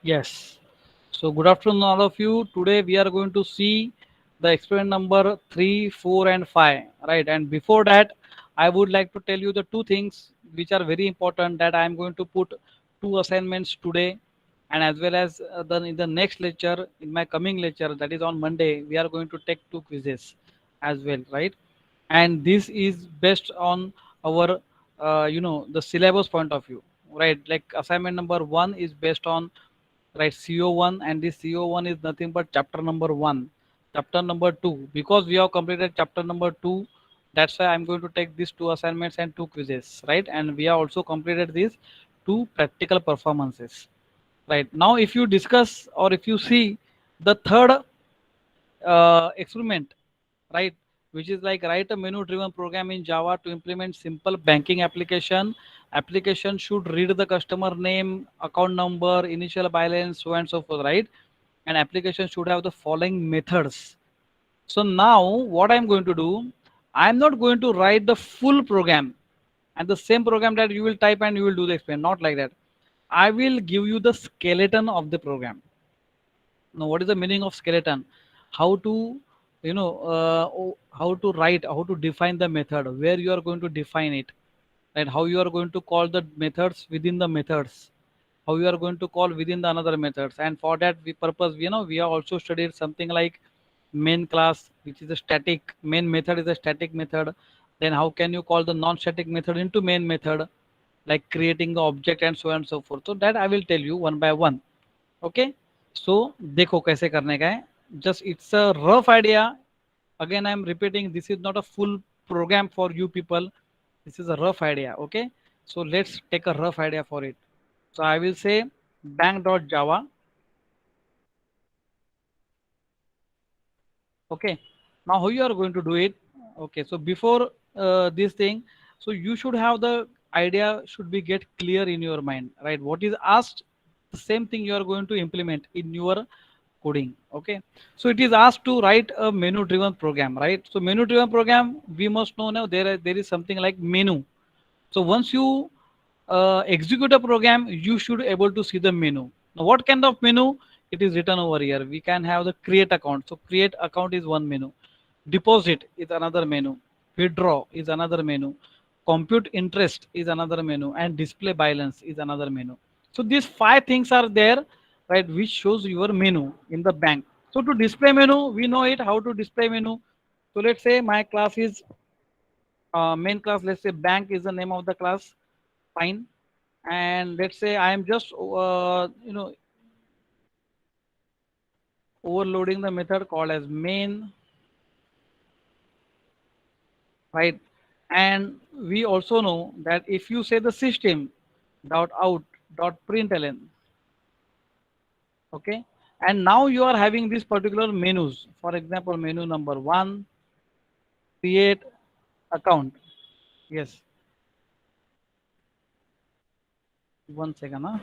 Yes. So good afternoon, all of you. Today we are going to see the experiment number 3, 4, and 5. Right. And before that, I would like to tell you the two things which are very important that I am going to put two assignments today, and as well as in the next lecture, in my coming lecture, that is on Monday, we are going to take two quizzes as well. Right. And this is based on our the syllabus point of view, right? Like assignment number 1 is based on, right, CO1, and this CO1 is nothing but chapter number 1. Chapter number 2, because we have completed chapter number 2, that's why I'm going to take these two assignments and two quizzes, right? And we have also completed these two practical performances. Right now, if you discuss or if you see the third experiment, right, which is like write a menu driven program in Java to implement simple banking application should read the customer name, account number, initial balance, so and so forth, right? And application should have the following methods. So now what I'm going to do, I'm not going to write the full program and the same program that you will type and you will do the experiment, not like that. I will give you the skeleton of the program. Now, what is the meaning of skeleton? How to, how to write, how to define the method, where you are going to define it, right? How you are going to call the methods within the methods, how you are going to call within the another methods. And for that we purpose, we have also studied something like main class, which is a static. Main method is a static method. Then how can you call the non-static method into main method, like creating the object and so on and so forth. So that I will tell you one by one. Okay. सो देखो कैसे करने का है. Just it's a rough idea. Again I am repeating, this is not a full program for you people. This is a rough idea. Okay, so let's take a rough idea for it. So I will say bank.java. Okay, now how you are going to do it? Okay, so before this thing, so you should have the idea should be get clear in your mind, right? What is asked, the same thing you are going to implement in your coding. Okay, so it is asked to write a menu driven program, right? So menu driven program, we must know now there is something like menu. So once you execute a program, you should able to see the menu. Now, what kind of menu? It is written over here. We can have the create account. So create account is one menu. Deposit is another menu. Withdraw is another menu. Compute interest is another menu, and display balance is another menu. So these five things are there, right? Which shows your menu in the bank. So to display menu, we know it how to display menu. So let's say my class is main class. Let's say bank is the name of the class. Fine. And let's say I am just overloading the method called as main, right? And we also know that if you say the system dot out dot println, okay, and now you are having these particular menus. For example, menu number 1, create account. Yes, 1 second. Huh?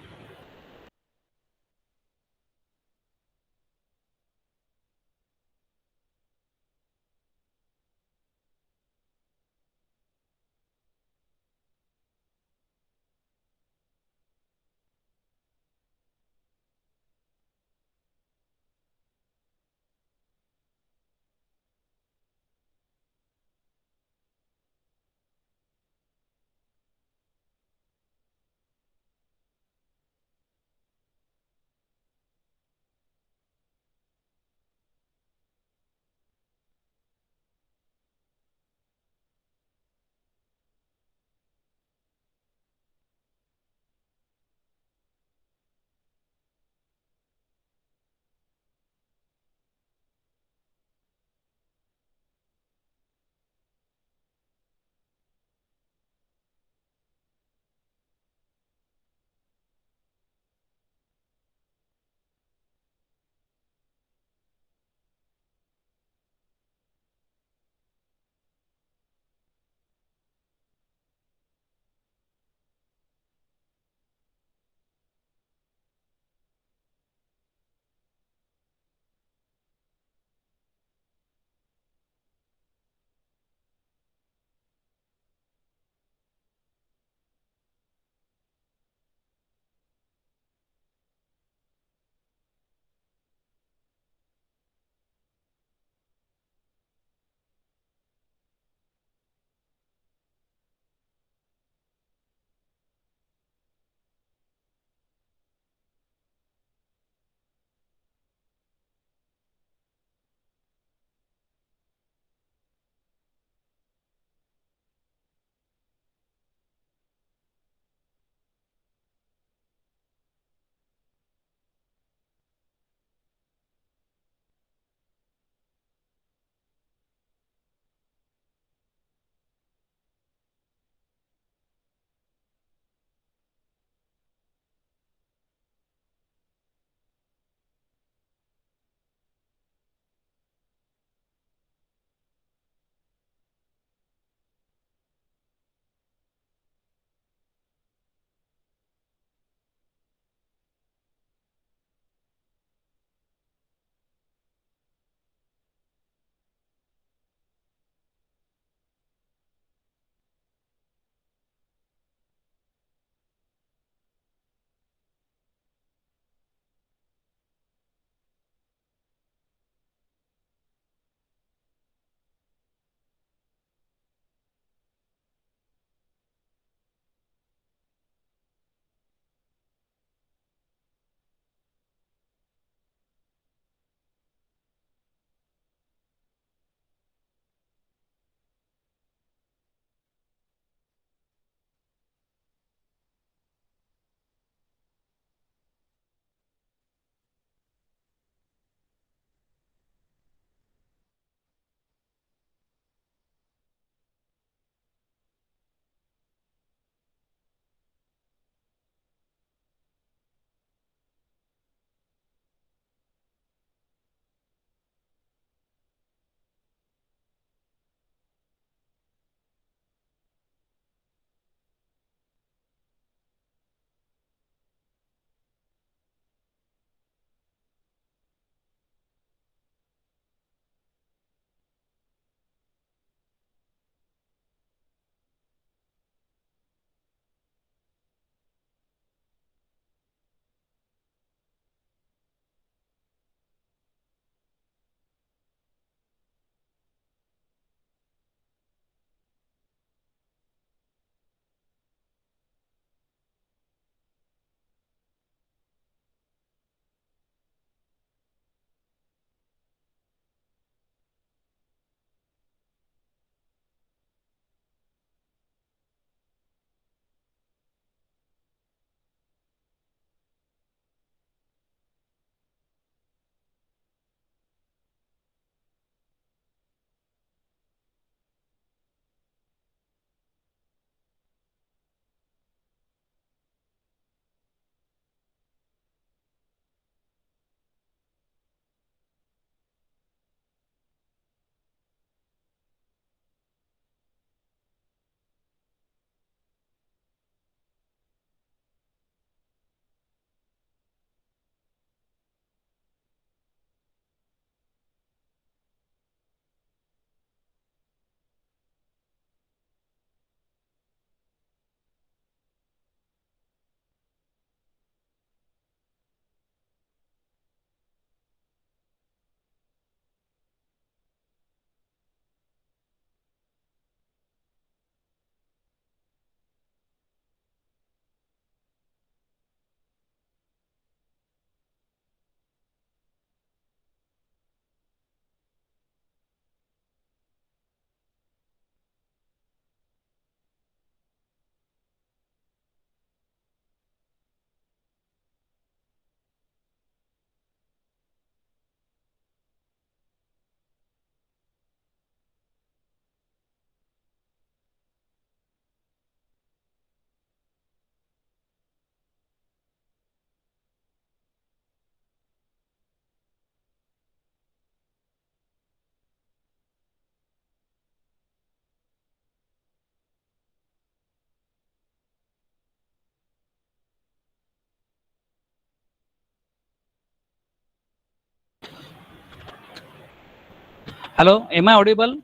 Hello, am I audible?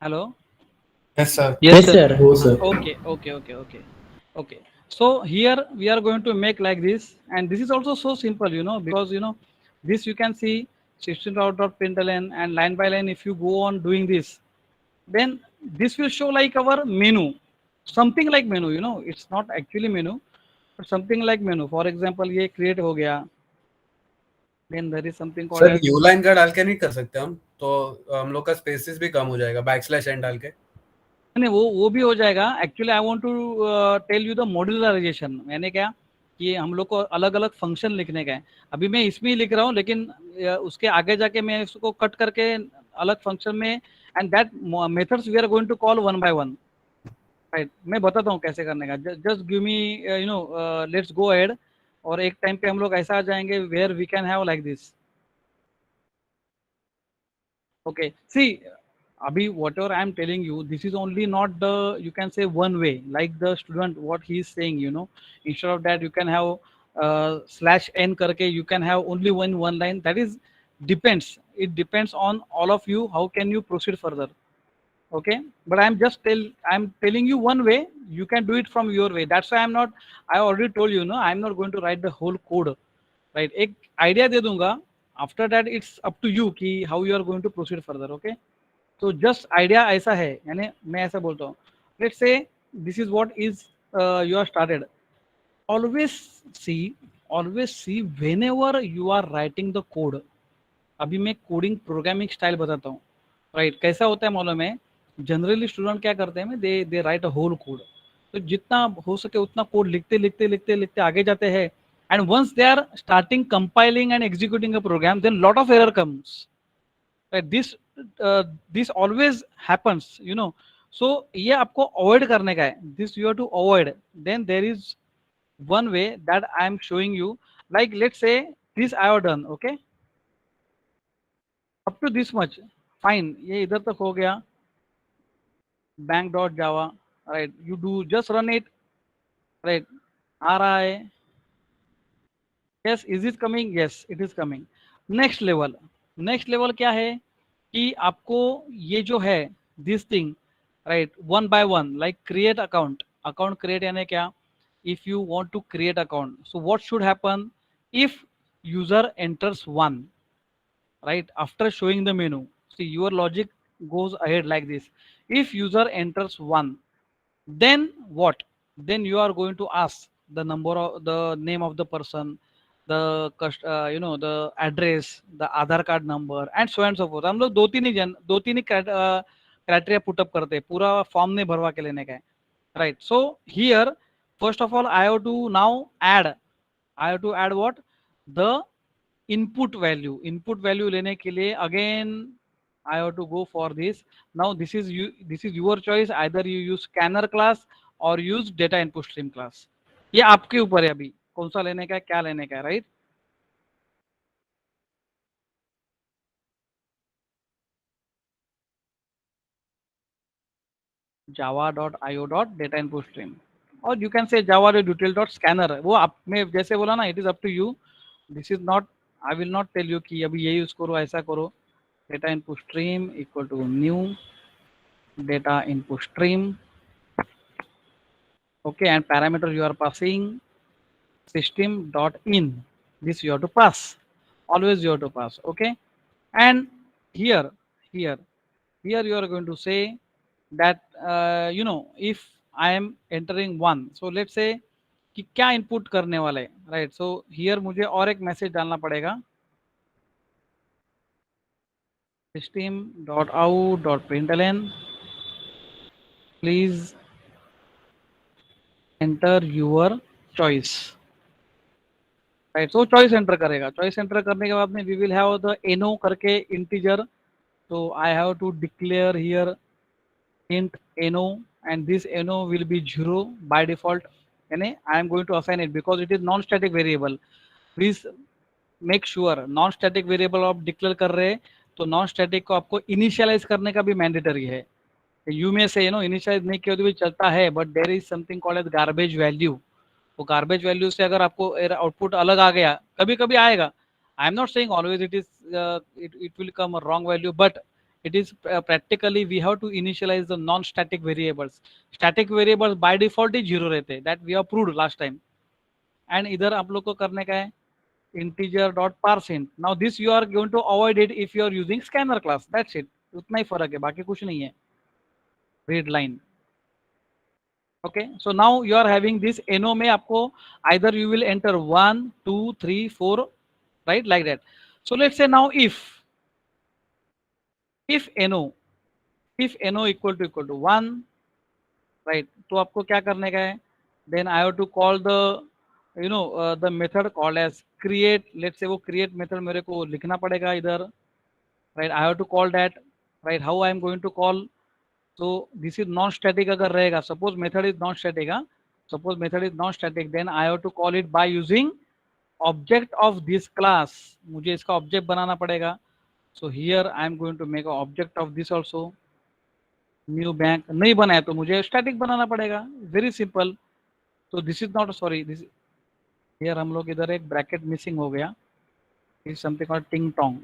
Hello. Yes, sir. Yes, Yes, sir. sir. Go, sir. Okay. So here we are going to make like this, and this is also so simple, because this you can see 16 out of println and line by line. If you go on doing this, then this will show like our menu, something like menu. It's not actually menu, but something like menu. For example, ये create हो गया, then there is something called sir as you line का डाल के नहीं कर सकते हम तो हम लोग का स्पेसिस भी कम हो जाएगा बैकस्लैश एन डाल के. नहीं, वो भी हो जाएगा. Actually I want to tell you the modularization. मैंने क्या कि हम लोग को अलग अलग फंक्शन लिखने का है. अभी मैं इसमें ही लिख रहा हूँ, लेकिन उसके आगे जाके मैं इसको कट करके अलग फंक्शन में, and that methods we are going to call one by one. Right, मैं बताता हूँ कैसे करने का. Just give me, let's go ahead. और एक टाइम पे हम लोग ऐसा आ जाएंगे where we can have like this. Okay, see, Abhi, whatever I am telling you, this is only not the, you can say one way, like the student, what he is saying, instead of that, you can have slash n karke, you can have only one line. That is depends. It depends on all of you. How can you proceed further? Okay, but I'm telling you one way. You can do it from your way. That's why I'm not. I already told you, no, I'm not going to write the whole code. Right, एक idea दे दूंगा. After that, it's up to you कि how you are going to proceed further. Okay. तो just idea ऐसा है, यानी मैं ऐसा बोलता हूँ. Let's say this is what is you are started. Always see always see whenever you are writing the code. अभी मैं कोडिंग प्रोग्रामिंग स्टाइल बताता हूँ. राइट, कैसा होता है मालूम है. जनरली स्टूडेंट क्या करते हैं, दे राइट अ होल कोड. तो जितना हो सके उतना कोड लिखते लिखते लिखते लिखते आगे जाते हैं. And once they are starting compiling and executing a program, then lot of error comes. right, this always happens. So ये आपको अवॉइड करने का है. This you have to avoid. Then there is one way that I am showing you. Like let's say this I have done. Okay, up to this much fine. ये इधर तक हो गया. bank.java. Right, you do just run it. Right, आ रहा है. Yes, is it coming? Yes, it is coming. Next level क्या है कि आपको ये जो है this thing, right, one by one, like create account create यानी क्या. If you want to create account, so what should happen. If user enters one, right, after showing the menu, see your logic goes ahead like this. If user enters one, then what? Then you are going to ask the number of the name of the person, the address, the Aadhaar card number, and so on and so forth. हम लोग दो तीन ही criteria put up करते हैं, पूरा form नहीं भरवा के लेने का है. Right, so here first of all I have to add what, the input value लेने के लिए again I have to go for this. Now this is your choice. Either you use scanner class or use data input stream class. ये आपके ऊपर है अभी कौन सा लेने का है, क्या लेने का है. राइट, java.io.data input stream, और you can say java.util.scanner. वो आप में जैसे बोला ना, it is up to you. This is not, I will not tell you कि अभी ये यूज करो ऐसा करो. Data input stream equal to new data input stream. Okay, and parameter you are passing system.in. This you have to pass. Always you have to pass. Okay, and here here here you are going to say that if I am entering one, so let's say कि क्या input करने वाले, right. So here मुझे और एक message डालना पड़ेगा. system.out.println, please enter your choice. Right, so choice enter करेगा. चॉइस एंटर करने के बाद में वी विल हैव द एनो करके integer. so I have to declare here int no, and this no will be 0 by default. यानी I am going to assign it because it is non-static variable. Please make sure non-static variable आप declare कर रहे हैं तो non-static को आपको initialise करने का भी मैंडेटरी है. यू में से इनिशियलाइज नहीं किया तो भी चलता है, but there is something called as garbage value. वो गार्बेज वैल्यू से अगर आपको आउटपुट अलग आ गया, कभी कभी आएगा, I am not saying always it is it will come a wrong value, but it is practically we have to initialize the non-static variables. Static variables by default is zero रहते हैं, that we have proved last time. And इधर आप लोग को करने का है integer dot parseInt. Now this you are going to avoid it if you are using scanner class. That's it. उतना ही फर्क है, बाकी कुछ नहीं है. Read line. Okay, so now you are having this no में आपको either you will enter 1 2 3 4, right, like that. So let's say now if no equal to 1, right, तो आपको क्या करने का है, then I have to call the the method called as create. Let's say वो create method मेरे को लिखना पड़ेगा इधर, right. I have to call that, right. How I am going to call? So this is non-static अगर रहेगा, suppose method is non-static, suppose method is non-static, then I have to call it by using object of this class. मुझे इसका object बनाना पड़ेगा. So here I am going to make a object of this also. New bank नहीं बनाया तो मुझे static बनाना पड़ेगा. Very simple. तो this is not sorry this here हम लोग इधर एक ब्रैकेट मिसिंग हो गया. Is something called ting tong,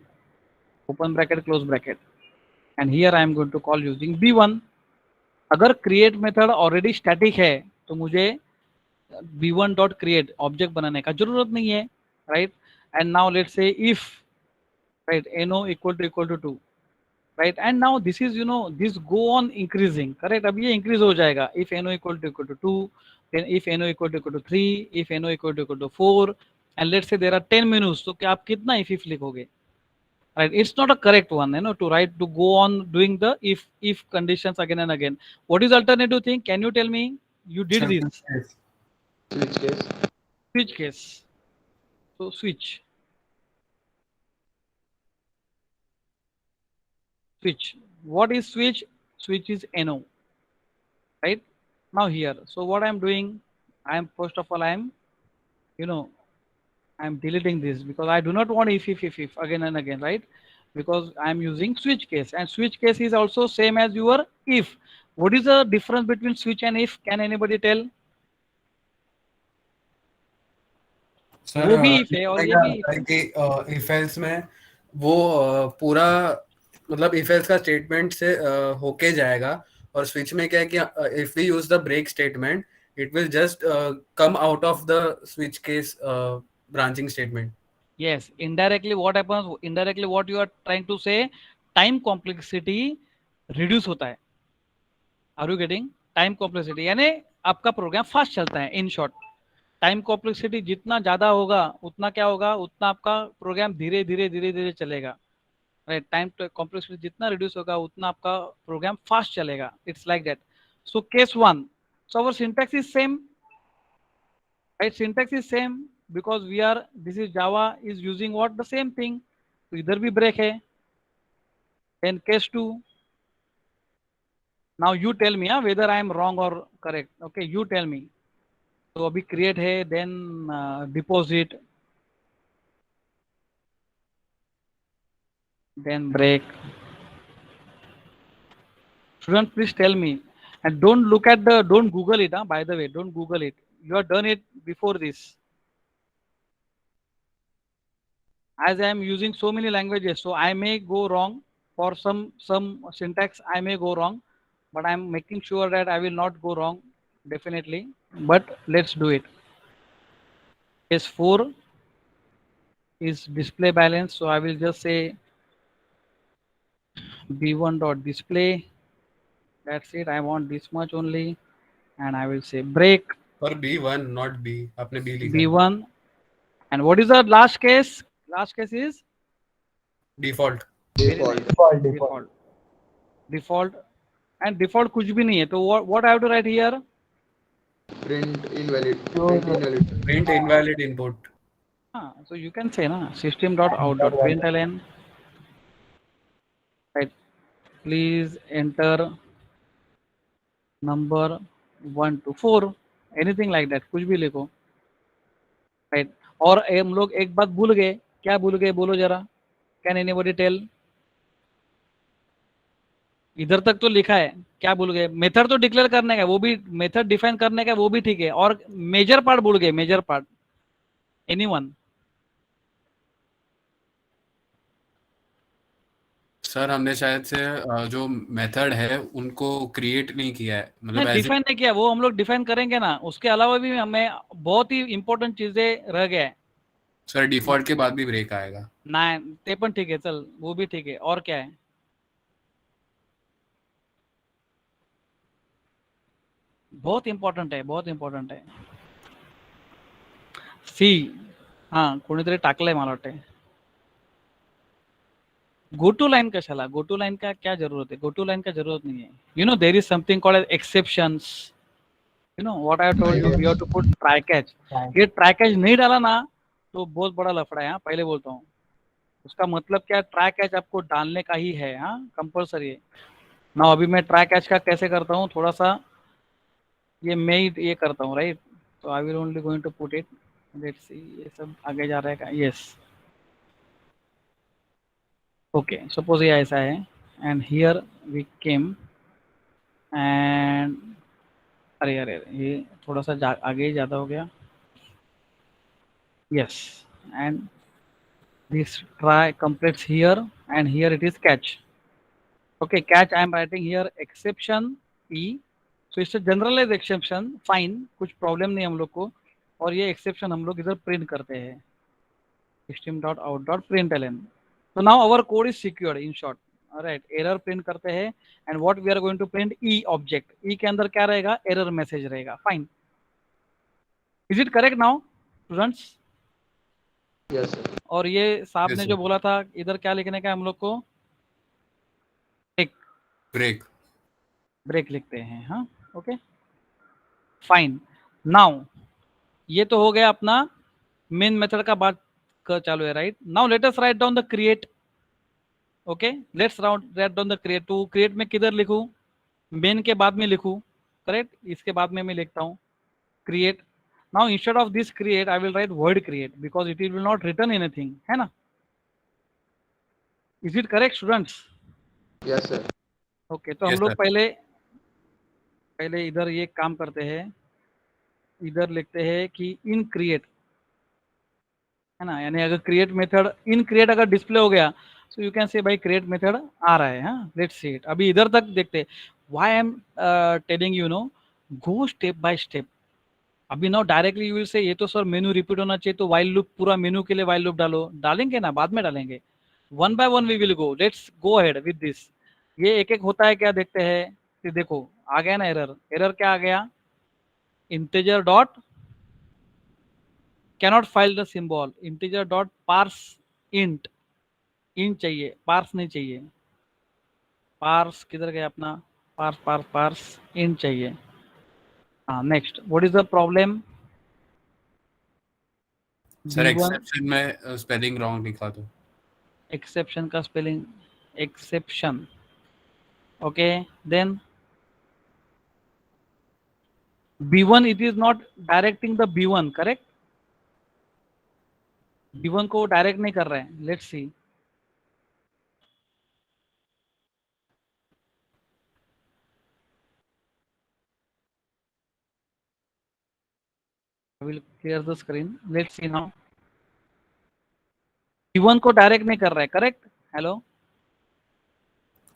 open bracket close bracket, and here I am going to call using b1. अगर क्रिएट मेथड ऑलरेडी स्टैटिक है तो मुझे b1 डॉट क्रिएट ऑब्जेक्ट बनाने का जरूरत नहीं है, right. And now let's say if, right, no equal to 2, right, and now this is this go on increasing, correct. अब ये increase हो जाएगा. If no equal to 2, then if no equal to 3, if no equal to 4, and let's say there are 10 menus, तो क्या आप कितना if लिखोगे, right? It's not a correct one, to write, to go on doing the if conditions again and again. What is alternative thing? Can you tell me? You did this switch case. So switch. What is switch? Switch is no, right. Now here, so what I am doing, I am first of all I am I am deleting this because I do not want if again and again, right, because I am using switch case, and switch case is also same as your if. What is the difference between switch and if? Can anybody tell? Sir वो भी if है और ये भी if है. कि if else में वो पूरा मतलब इफ एल्स का स्टेटमेंट से होके जाएगा, और स्विच में क्या है कि if we use the break statement it will just come out of the switch case branching statement. Yes, indirectly what happens, indirectly what you are trying to say, time complexity reduce होता है. Are you getting? Time complexity यानी आपका programme fast चलता है. In short, time complexity जितना ज्यादा होगा उतना क्या होगा, उतना आपका प्रोग्राम धीरे धीरे चलेगा, राइट. टाइम कॉम्प्लेक्सिटी जितना रिड्यूस होगा उतना आपका प्रोग्राम फास्ट चलेगा. It's like that. So case 1, so our syntax is same, right. Syntax is same because we are, this is Java is using what, the same thing. तो इधर भी break है. then case 2, now you tell me whether I am wrong or correct. Okay, you tell me. तो अभी create है, then deposit, then break. Student, please tell me, and don't look at the, don't Google it. By the way, don't Google it. You have done it before this. As I am using so many languages, so I may go wrong for some syntax. I may go wrong, but I am making sure that I will not go wrong, definitely. But let's do it. Case 4 is display balance, so I will just say b1 dot display. That's it. I want this much only, and I will say break. और b1 not b, आपने b लिखा. b1, and what is the last case? Last case is default. Default, and default कुछ भी नहीं है. तो what I have to write here? Print invalid. Print invalid input. So you can say na system dot out dot println, right. Please enter number 1 to 4, anything like that, कुछ भी लिखो, right. और हम लोग एक बात भूल गए. क्या भूल गए बोलो जरा. Can anybody tell? इधर तक तो लिखा है, क्या भूल गए? मेथड तो डिक्लेयर करने का, वो भी मेथड डिफाइन करने का, वो भी ठीक है, और मेजर पार्ट भूल गए. Major part, anyone? सर हमने शायद से जो मेथड है उनको क्रिएट नहीं किया है, मतलब नहीं एज डिफाइन नहीं किया, वो हम लोग डिफाइन करेंगे ना, उसके अलावा भी हमें बहुत ही इंपॉर्टेंट चीजें रह गया है। सर डिफॉल्ट के बाद भी ब्रेक आएगा। ना ते पण ठीक है, चल वो भी ठीक है, और क्या है? बहुत इंपॉर्टंट है, बहुत इंपॉर्टंट है। सी, हा कोणीतरी टाकलंय मला वाटतंय, गो टू लाइन कशाला, गो टू लाइन का क्या जरूरत है, गो टू लाइन का जरूरत नहीं है। You know there is something called as exceptions, you know what I told you, we have to put try catch. ये ट्राई कैच नहीं डाला ना तो बहुत बड़ा लफड़ा है, हाँ पहले बोलता हूँ। उसका मतलब क्या, ट्राई कैच आपको डालने का ही है, हाँ कंपल्सरी है ना। अभी मैं ट्राई कैच का कैसे करता हूँ, थोड़ा सा ये मैं ही ये करता हूँ, राइट। तो I will only going to put it, let's see ये सब आगे जा रहा है, यस ओके, सपोज ये ऐसा है and here we came and, अरे अरे अरे, ये थोड़ा सा आगे ही ज़्यादा हो गया, yes and this try completes here and here it is catch. Okay, catch I am writing here exception e, so it's a generalized exception, fine, कुछ प्रॉब्लम नहीं हम लोग को। और ये एक्सेप्शन हम लोग इधर प्रिंट करते हैं, system.out.println। so now our code is secured in short, right. Error print करते हैं and what we are going to print e object, e के अंदर क्या रहेगा, एरर मैसेज रहेगा, fine. Is it correct now students? Yes, sir. और ये साहब यस ने सर। जो बोला था इधर क्या लिखने का है हम लोग को, एक ब्रेक। ब्रेक लिखते हैं, हाँ ओके फाइन। नाउ ये तो हो गया अपना मेन मेथड का बात कर चालू है, right. Now let us write down the create. Okay let's write down the create. To create में किधर लिखूं, मेन के बाद में लिखूं, करेक्ट, इसके बाद में मैं लिखता हूं create. Now instead of this create I will write word create because it will not return anything, है ना। Is it correct students? Yes, sir. Okay तो हम यस लोग सर। पहले पहले इधर ये काम करते हैं, इधर लिखते हैं कि इन क्रिएट, है ना, यानी अगर क्रिएट मेथड इन क्रिएट अगर डिस्प्ले हो गया सो यू कैन से भाई क्रिएट मेथड आ रहा है, हाँ लेट्स सी इट। अभी इधर तक देखते, why I am telling you know, go step by step. अभी ना डायरेक्टली यू विल से ये तो सर मेनू रिपीट होना चाहिए तो वाइल लूप, पूरा मेनू के लिए वाइल लूप डालो, डालेंगे ना, बाद में डालेंगे, one by one we will go, let's go ahead with this. ये एक एक होता है क्या देखते हैं, फिर देखो आ गया ना एरर, एरर क्या आ गया, integer dot cannot file the symbol, integer dot parse int, इन चाहिए, पार्स नहीं चाहिए, पार्स किधर गया अपना, पार्स पार्स पार्स इन चाहिए। हाँ next, what is the problem, sir b1 exception में स्पेलिंग रॉन्ग लिखा तो। एक्सेप्शन का spelling, exception okay then b1 it is not directing the b1, correct, b1 को डायरेक्ट नहीं कर रहे हैं, let's see. I will clear the screen, let's see now। b1 को डायरेक्ट नहीं कर रहा है, करेक्ट, हेलो,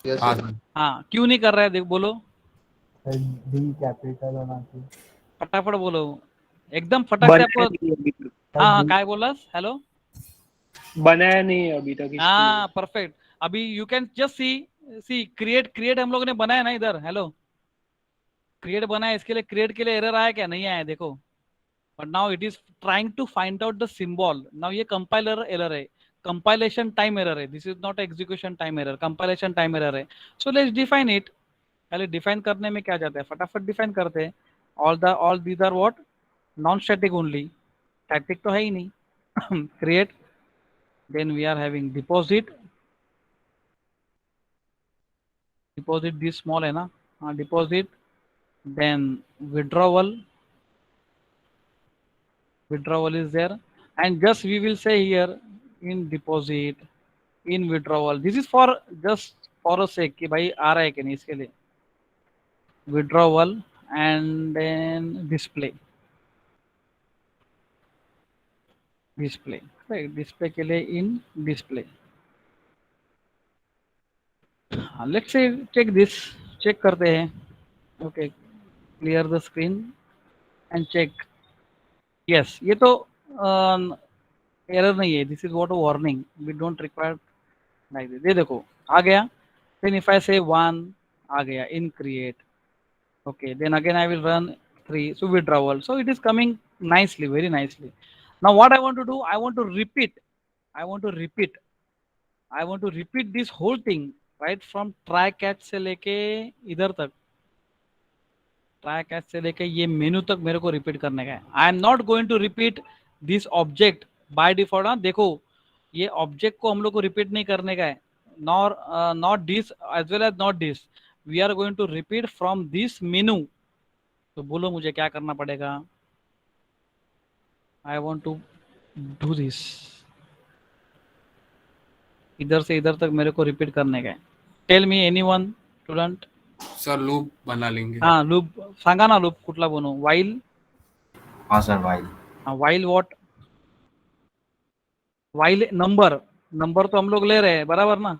Yes, हाँ sir. सर। हाँ क्यों नहीं कर रहा है, देख बोलो, डी कैपिटल होना चाहिए। फटाफट बोलो, एकदम फटाक से बनाया आपको। नहीं अभी तक। हाँ हाँ काय बोलास, हेलो, बनाया नहीं अभी तक इसलिए। हाँ परफेक्ट। अभी you can just see, see create, create हम लोगों ने बनाया ना इधर, हेलो क्रिएट बनाया, इसके लिए क्रिएट के लिए एरर आया क्या, नहीं आया देखो। But now it is trying to find out the symbol, now ये कंपाइलर एरर है, कंपाइलेशन टाइम एरर है, this is not execution time error, compilation time error है। So let's define it. पहले डिफाइन करने में क्या जाता है, फटाफट डिफाइन करते हैं। All these are what, non static only, static तो है ही नहीं। Create, then we are having deposit, deposit this small है ना, हाँ deposit, then withdrawal, withdrawal is there, and just we will say here in deposit, in withdrawal, this is for just for a sake कि भाई आ रहा है कि नहीं, इसके लिए withdrawal, and then display, display, right, display के लिए in display, let's say check this, check करते हैं. Okay, clear the screen and check. Yes, ये तो एरर नहीं है. This is what warning, we don't require like this. ये देखो आ गया. देन इफ आई से 1 आ गया इन create. Okay, then again I will run 3, so withdrawal. So it is coming nicely, very nicely. Now what I want to do, I want to repeat this whole thing, right from try catch से लेके इधर तक, try catch से लेके ये मेनू तक मेरे को रिपीट करने का है. I am not going to repeat this object by default. हाँ देखो, ये ऑब्जेक्ट को हम लोग को रिपीट नहीं करने का है. Not this as well as not this. We are going to repeat from this menu. तो बोलो मुझे क्या करना पड़ेगा. I want to do this. इधर से इधर तक मेरे को रिपीट करने का है. Tell me any one student. Sir loop बना लेंगे. हाँ लूप सांगा ना. लूप कुठला बनवू. वाईल. हाँ सर वाइल. हाँ वाईल वॉट. वाईल नंबर. नंबर तो हम लोग ले रहे हैं बराबर ना.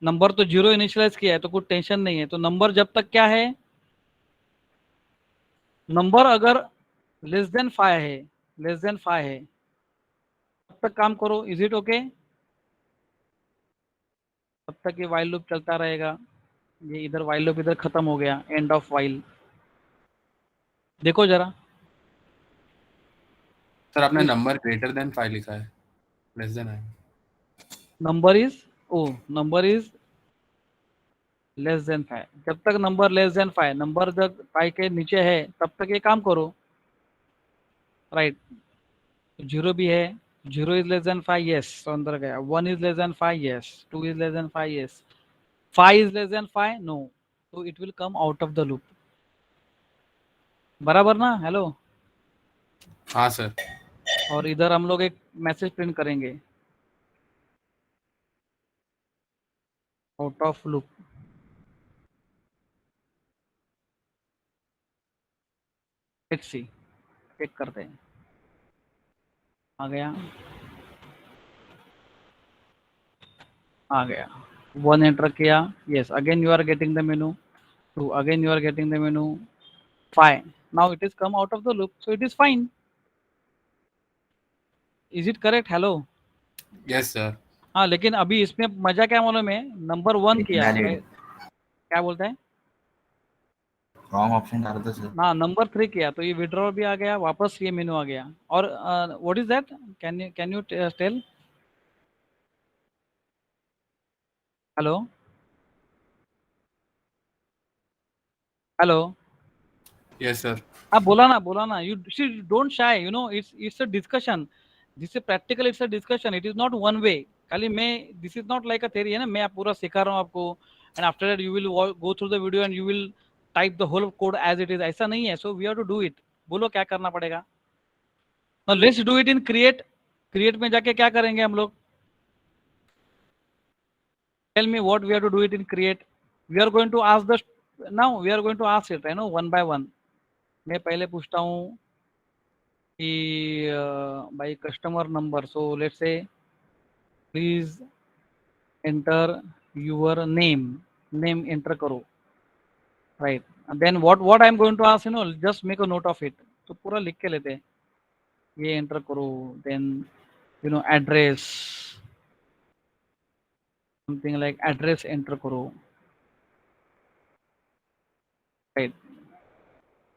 नंबर तो 0 इनिशियलाइज किया है तो कुछ टेंशन नहीं है. तो नंबर जब तक क्या है, नंबर अगर लेस देन 5 है तब तक काम करो. Is it okay. तब तक ये वाइल लूप चलता रहेगा. ये इधर वाइल लूप इधर खत्म हो गया. End of while. देखो जरा. सर आपने नंबर ग्रेटर देन 5 लिखा है, लेस देन है. Number is less than 5. जब तक नंबर लेस देन 5, नंबर जब 5 के नीचे है तब तक ये काम करो. राइट. 0 भी है. 0 इज लेस देन 5, यस, तो अंदर गया. 1 is less than 5, yes. 2 is less than 5, yes. 5 is less than 5, no. तो it will come out of the loop. बराबर ना. हेलो. हाँ सर. और इधर हम लोग एक मैसेज प्रिंट करेंगे. Out of loop. Let's see, check करते हैं. आ गया. 1 एंटर किया. Yes, again you are getting the menu. 2, again you are getting the menu. 5, now it is come out of the loop, so it is fine. Is it correct. Hello. Yes sir. हाँ, लेकिन अभी इसमें मजा क्या मालूम है. Number 1 किया है. Invalid. क्या बोलता है. रॉन्ग ऑप्शन डाल दो सर. हाँ, नंबर 3 किया तो ये विड्रॉल भी आ गया. वापस ये मेनू आ गया. और what is that. Can you tell. Hello. Hello. Yes sir. हाँ बोला ना. You don't shy. You know it's a discussion. This is practical. It's a discussion. It is not one way. खाली मैं, this is not like a theory है ना. मैं पूरा सिखा रहा हूँ आपको. And after that you will go through the video and you will type the whole code as it is. ऐसा नहीं है. So we have to do it. बोलो क्या करना पड़ेगा. Let's do it in create. Create में जाके क्या करेंगे हम लोग. Tell me what we have to do it in create. We are going to ask the, now we are going to ask it, no, one by one. मैं पहले पूछता हूँ कि भाई customer number. So let's say please enter your name enter करो. Right. Then what I am going to ask, you know, just make a note of it. तो पूरा लिख के लेते हैं. ये एंटर करो. Then you know address, something like address enter करो. Right.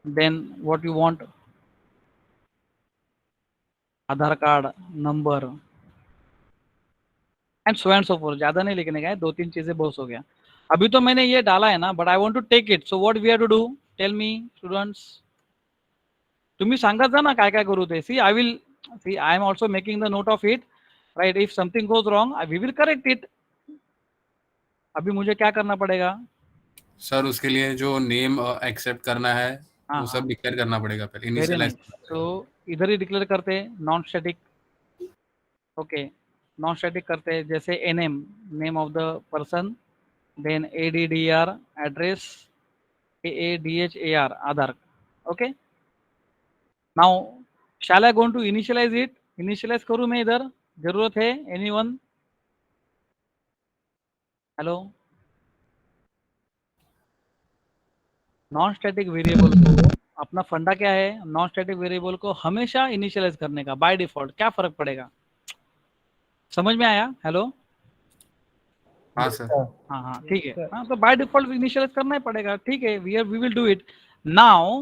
Then what you want. Aadhaar card number and so forth. ज्यादा नहीं लिखने का है. 2-3 चीजें बहुत हो गया. अभी तो मैंने ये डाला है ना, but I want to take it. So what we have to do. Tell me students. तुम्ही सांगत जा ना काय काय करू ते. See I am also making the note of it. Right. If something goes wrong we will correct it. अभी मुझे क्या करना पड़ेगा. सर उसके लिए जो नेम एक्सेप्ट करना है हाँ, वो सब डिक्लेयर करना पड़ेगा पहले. Very initialize. नाइस. तो इधर ही डिक्लेयर करते हैं. Non static. Okay, non static करते हैं. जैसे NM, name of the person. Then ADDR, address. AADHAR, Aadhaar. Okay. Now shall I going to initialize it. Initialize करूँ मैं इधर. जरूरत है anyone. Hello, non static variable को अपना फंडा क्या है, नॉन स्टैटिक वेरिएबल को हमेशा इनिशियलाइज करने का बाय डिफॉल्ट। क्या फर्क पड़ेगा, समझ में आया? हेलो, हाँ सर। हाँ हाँ ठीक है। हाँ तो बाय डिफॉल्ट इनिशियलाइज करना ही पड़ेगा, ठीक है। We will do it now.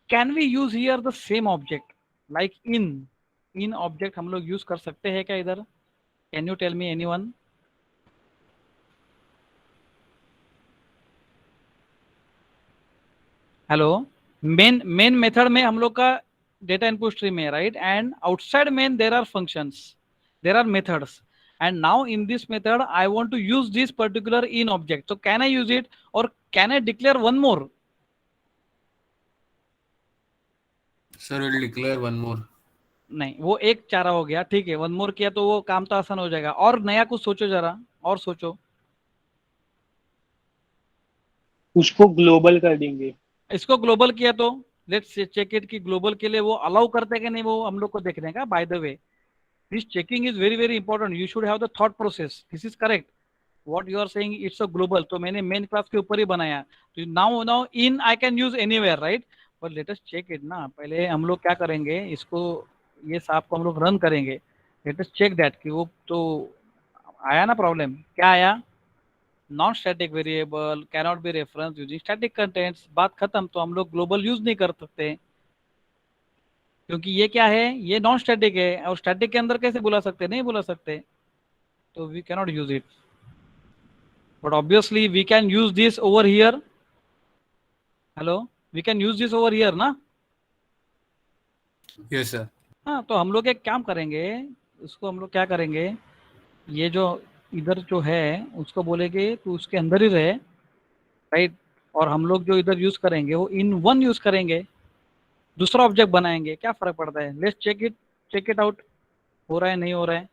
Can we use here the same object like in object हम लोग यूज कर सकते हैं क्या इधर? Can you tell me anyone? Hello, main method में हम लोग का डेटा इनपुट स्ट्रीम है, right? And outside main there are functions, there are methods, and now in this method I want to use this particular in object, so can I use it or can I declare one more? Sir will declare one more. नहीं, वो एक चारा हो गया, ठीक है। One more किया तो वो काम तो आसान हो जाएगा, और नया कुछ सोचो जरा, और सोचो। उसको ग्लोबल कर देंगे। इसको ग्लोबल किया तो लेट्स चेक इट कि ग्लोबल के लिए वो अलाउ करते हैं कि नहीं, वो हम लोग को देखने का। By the way, this checking is very very important, you should have the thought process, this is correct what you are saying, it's a global. तो मैंने मेन क्लास के ऊपर ही बनाया, तो now now in I can use anywhere, right? But let us check it ना। पहले हम लोग क्या करेंगे, इसको ये साफ को हम लोग रन करेंगे। लेट अस चेक दैट कि वो तो आया ना प्रॉब्लम, क्या आया? Non static variable cannot be reference using static contents, बात खत्म। तो हम लोग ग्लोबल यूज नहीं कर सकते क्योंकि ये क्या है, ये नॉन स्टैटिक है, और स्टैटिक के अंदर कैसे बुला सकते? नहीं बुला सकते, तो we cannot use it. but obviously we can use this over here. Hello, we can use this over here ना? Yes sir. हाँ, तो हम लोग एक काम करेंगे, उसको हम लोग क्या करेंगे, ये जो इधर जो है उसको बोलेंगे तो उसके अंदर ही रहे, राइट? और हम लोग जो इधर यूज करेंगे वो इन वन यूज करेंगे, दूसरा ऑब्जेक्ट बनाएंगे। क्या फर्क पड़ता है? लेट्स चेक इट आउट, हो रहा है नहीं हो रहा है?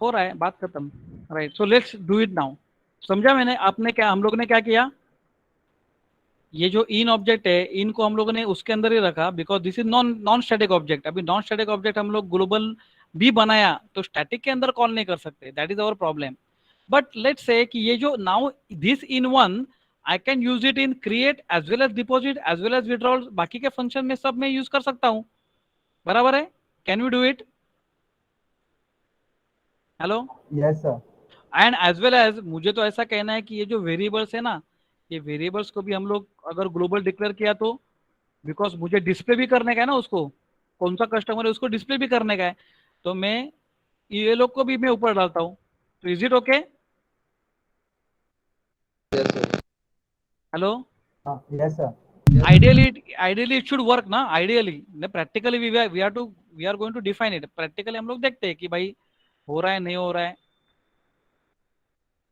हो रहा है, बात खत्म, right? So let's do it now. समझा मैंने? आपने क्या, हम लोग ने क्या किया, ये जो इन ऑब्जेक्ट है, इन को हम लोगों ने उसके अंदर ही रखा because this is non static object. अभी नॉन स्टैटिक ऑब्जेक्ट हम लोग ग्लोबल भी बनाया तो स्टैटिक के अंदर कॉल नहीं कर सकते, that is our problem. But let's say कि ये जो now this in one I can use it in create as well as deposit as well as withdrawal, बाकी के फंक्शन में सब में यूज कर सकता हूँ, बराबर है? Can we do it? Hello, yes sir. And as well as मुझे तो ऐसा कहना है कि ये जो वेरिएबल्स है ना, ये वेरिएबल्स को भी हम लोग अगर ग्लोबल डिक्लेयर किया तो, बिकॉज मुझे डिस्प्ले भी करने का है ना उसको, कौन सा कस्टमर है उसको डिस्प्ले भी करने का है, तो मैं ये लोग को भी मैं ऊपर डालता हूँ। तो is it okay? Yes, sir. Hello, yes sir. Ideally it should work ना, ideally. Practically we are going to define it. Practically हम लोग देखते हैं कि भाई हो रहा है नहीं हो रहा है,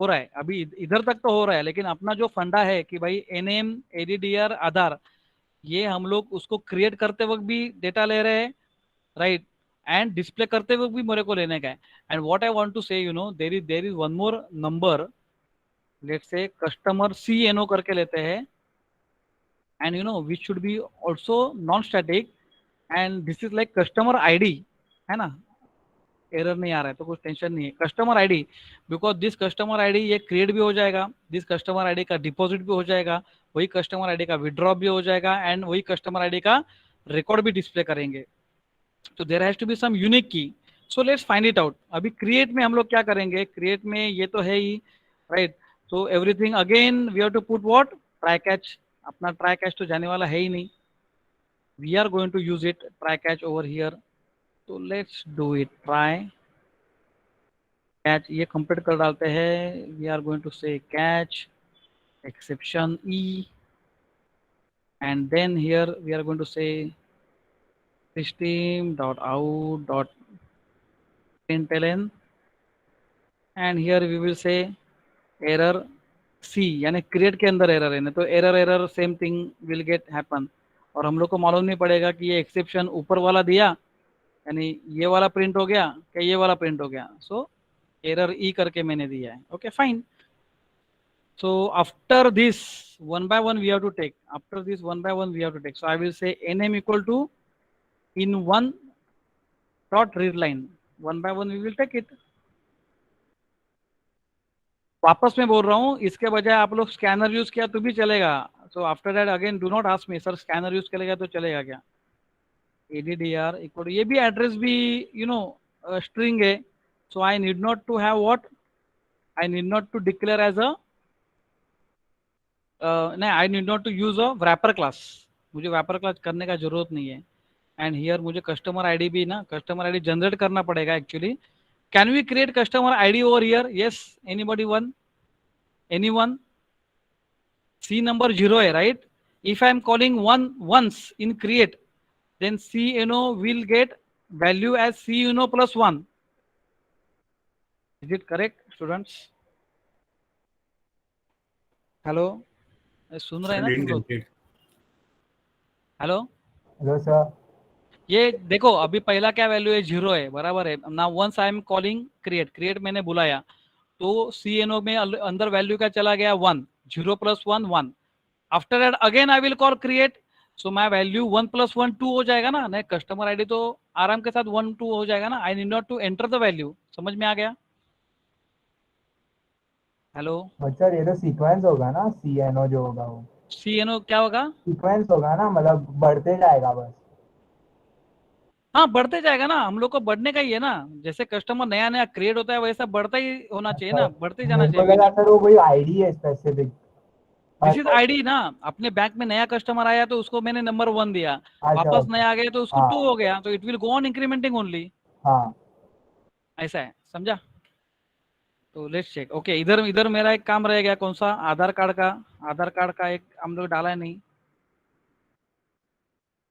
हो रहा है। अभी इधर तक तो हो रहा है, लेकिन अपना जो फंडा है कि भाई एनएम एडीडीआर आधार, ये हम लोग उसको क्रिएट करते वक्त भी डेटा ले रहे हैं, राइट? एंड डिस्प्ले करते वक्त भी मेरे को लेने का है। And what I want to say, you know, there is one more number, let's say customer C N O करके लेते हैं, and you know which should be also non static, and this is like customer ID, है ना? Error नहीं आ रहा है तो कुछ टेंशन नहीं है। Customer ID, because this customer ID ये क्रिएट भी हो जाएगा, दिस कस्टमर आईडी का डिपॉजिट भी हो जाएगा, वही कस्टमर आईडी का विड्रॉ भी हो जाएगा, एंड वही कस्टमर आईडी का रिकॉर्ड भी डिस्प्ले करेंगे। तो there has to be some unique key. So let's find it out. अभी क्रिएट में हम लोग क्या करेंगे, क्रिएट में ये तो है ही, right? So everything again we have to put what, try catch. अपना ट्राई कैच तो जाने वाला है ही नहीं, we are going to use it, try catch over here. तो let's do it, try catch, ये कंप्लीट कर डालते हैं। We are going to say catch exception e, and then here we are going to say system.out.println, and here we will say error सी, यानी create के अंदर error है ना, तो error same thing will get happen. और हम लोग को मालूम नहीं पड़ेगा कि ये एक्सेप्शन ऊपर वाला दिया, यानी ये वाला प्रिंट हो गया क्या ये वाला प्रिंट हो गया। सो एरर ई करके मैंने दिया है, okay fine. So after this one by one we have to take, after this one by one we have to take. So I will say nm equal to in one dot read line, one by one we will take it. वापस मैं बोल रहा हूँ, इसके बजाय आप लोग scanner use किया तो भी चलेगा। So after that again do not ask me sir scanner use करेगा तो चलेगा क्या। एडीडीआर इक्वल, ये भी एड्रेस भी स्ट्रिंग है। So I need not to have what, I need not to declare as a नहीं, I need not to use a wrapper class. मुझे wrapper क्लास करने का जरूरत नहीं है। एंड हियर मुझे कस्टमर आईडी भी ना, कस्टमर आईडी जनरेट करना पड़ेगा actually. Can we create customer ID over here? Yes, anybody one, anyone? See number 0 है, right? If I am calling one once in create, then CNO will get value as CNO plus 1. Is it correct, students? Hello, सुन रहे हैं ना तुम लोग? Hello, hello sir. ये देखो अभी पहला क्या वैल्यू है? 0 है, बराबर है ना। Once I am calling create, create मैंने बुलाया तो CNO में अंदर वैल्यू क्या चला गया? 1, 0 plus 1 1। After that again I will call create, so my value 1 plus 1 2 हो जाएगा ना। नहीं, कस्टमर आईडी तो आराम के साथ 1 2 हो जाएगा ना। I need not to enter the value. समझ में आ गया? हेलो, सर ये तो सीक्वेंस होगा ना, CNO जो होगा वो CNO क्या होगा? सीक्वेंस होगा ना, मतलब बढ़ते जाएगा बस। हाँ, बढ़ते जाएगा ना, हम लोग को बढ़ने का ही है ना। जैसे कस्टमर नया नया क्रिएट होता है वैसा बढ़ता ही होना चाहिए ना, बढ़ते जाना मेरे को चाहिए। लगा सर वो कोई आईडी है स्पेसिफिक। दिस इज अच्छा आईडी ना। अपने बैंक में नया कस्टमर आया तो उसको मैंने नंबर 1 दिया, अच्छा वापस ओके। नया आ गया तो उसको हाँ 2 हो गया, तो it will go on incrementing only. हाँ ऐसा है, समझा? तो लेट्स चेक। ओके, इधर इधर मेरा एक काम रह गया, कौन सा? आधार कार्ड का। आधार कार्ड का एक हम लोग डाला है नहीं।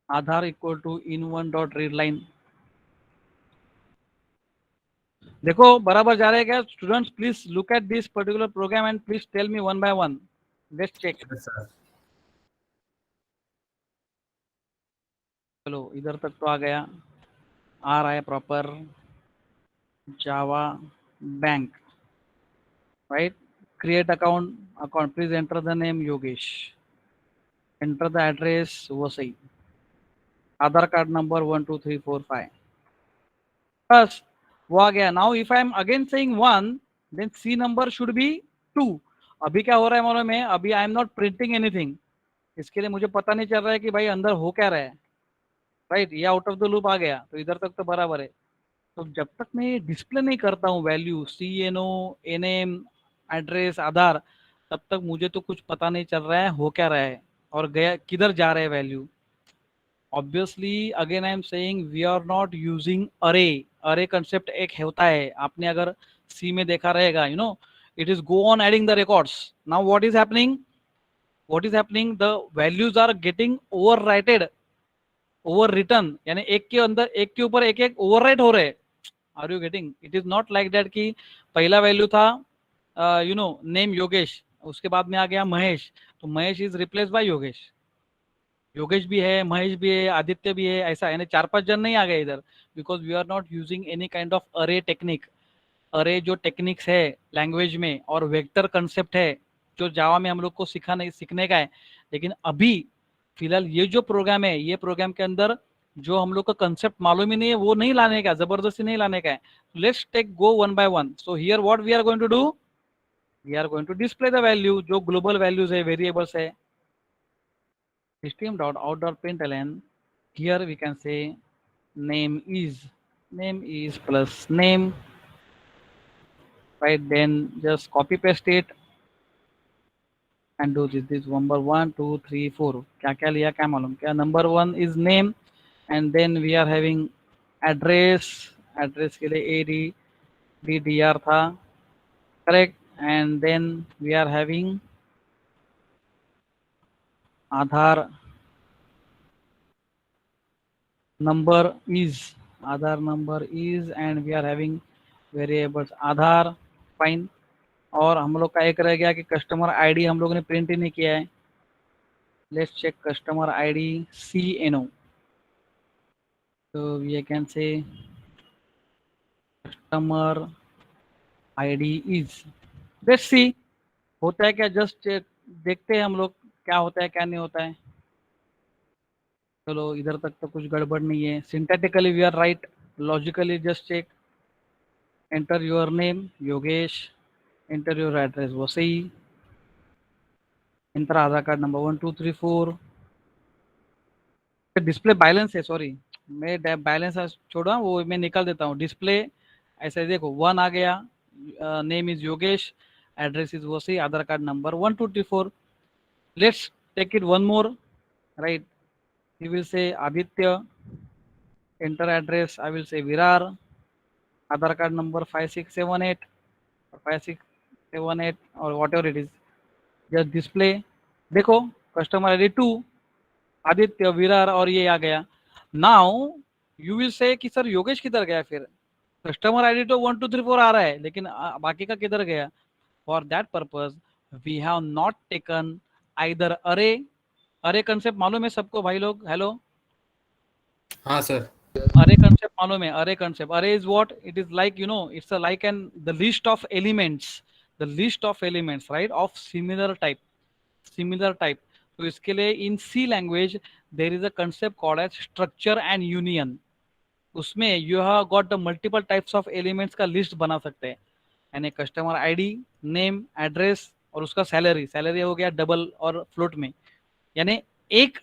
Aadhaar equal to in one dot read line. देखो बराबर जा रहे हैं क्या students? Please look at this particular program and please tell me one by one. Let's check. चलो इधर तक तो आ गया, आ रहा है proper. Java bank, right? Create account, account please enter the name Yogesh, enter the address Vasai, Aadhaar card number 12345, बस वो आ गया। Now if I M again saying 1, then see number should be 2। अभी क्या हो रहा है मालूम है? अभी I am not printing anything. इसके लिए मुझे पता नहीं चल रहा है कि भाई अंदर हो क्या रहा है, राइट? ये आउट ऑफ द लूप आ गया, तो इधर तक तो बराबर है। तो जब तक मैं डिस्प्ले नहीं करता हूँ वैल्यू CNO, NM, एड्रेस, आधार, तब तक मुझे तो कुछ पता नहीं चल रहा है हो क्या रहा है और गया किधर जा रहा है value. Obviously again I am saying we are not using array. Array concept एक होता है, आपने अगर सी में देखा रहेगा, it is go on adding the records. Now what is happening? What is happening? The values are getting over writed, over return, यानी एक के अंदर एक के ऊपर एक एक ओवर राइट हो रहे। Are you getting? It is not like that कि पहला वैल्यू था नेम योगेश, उसके बाद में आ गया महेश, तो Mahesh is replace by Yogesh. Yogesh भी है, महेश भी है, आदित्य भी है, ऐसा यानी 4-5 जन नहीं आ गए इधर, because we are not using any kind of array technique. अरे जो टेक्निक्स है लैंग्वेज में और वेक्टर कंसेप्ट है जो जावा में हम लोग को सीखने का है। लेकिन अभी फिलहाल ये जो प्रोग्राम है, ये प्रोग्राम के अंदर जो हम लोग का कंसेप्ट मालूम ही नहीं है वो नहीं लाने का, जबरदस्ती नहीं लाने का है। Let's take go one by one. So here what we are going to do, we are going to display the value जो ग्लोबल वैल्यूज है, वेरिएबल्स है। system.out.println, here we can say name is plus name, right? Then just copy paste it and do this number 1 2 3 4 क्या क्या लिया क्या मालूम क्या? Number 1 is name and then we are having address, address के लिए ADDR था, correct? And then we are having Aadhaar number is, Aadhaar number is, and we are having variables Aadhaar, fine। और हम लोग का एक रह गया कि कस्टमर आईडी हम लोग ने प्रिंट ही नहीं किया है। Let's check customer ID CNO, तो we can say customer ID is, let's see होता है क्या, जस्ट देखते हैं हम लोग क्या होता है क्या नहीं होता है। चलो इधर तक तो कुछ गड़बड़ नहीं है, synthetically we are right, logically just check. enter your name Yogesh, enter your address Vasai, enter Aadhaar card number 1234, display balance है, सॉरी मैं बैलेंस छोड़ा वो मैं निकाल देता हूँ। डिस्प्ले ऐसे देखो 1 आ गया, name is Yogesh, address is Vasai, Aadhaar card number 1234। Let's take it one more, right? You will say Aditya, enter address, I will say Virar, Aadhaar card number 5678 और 5678 और whatever it is, just display देखो कस्टमर आईडी 2 आदित्य विरार और ये आ गया। नाउ यू विल से कि sir Yogesh किधर गया, फिर कस्टमर आईडी तो 1234 आ रहा है लेकिन बाकी का किधर गया? For that purpose we have not taken either array. Array concept मालूम है सबको भाई लोग? हेलो, हाँ सर। अरे कंसेप्ट मालूम है? Array concept, array is what? It is like you know it's a like an the list of elements, the list of elements right of similar type, similar type. तो इसके लिए in C language there is a concept called as structure and union. उसमें you have got the multiple types of elements का list बना सकते हैं, यानी customer ID, name, address और उसका सैलरी, सैलरी हो गया डबल और फ्लोट में, यानी एक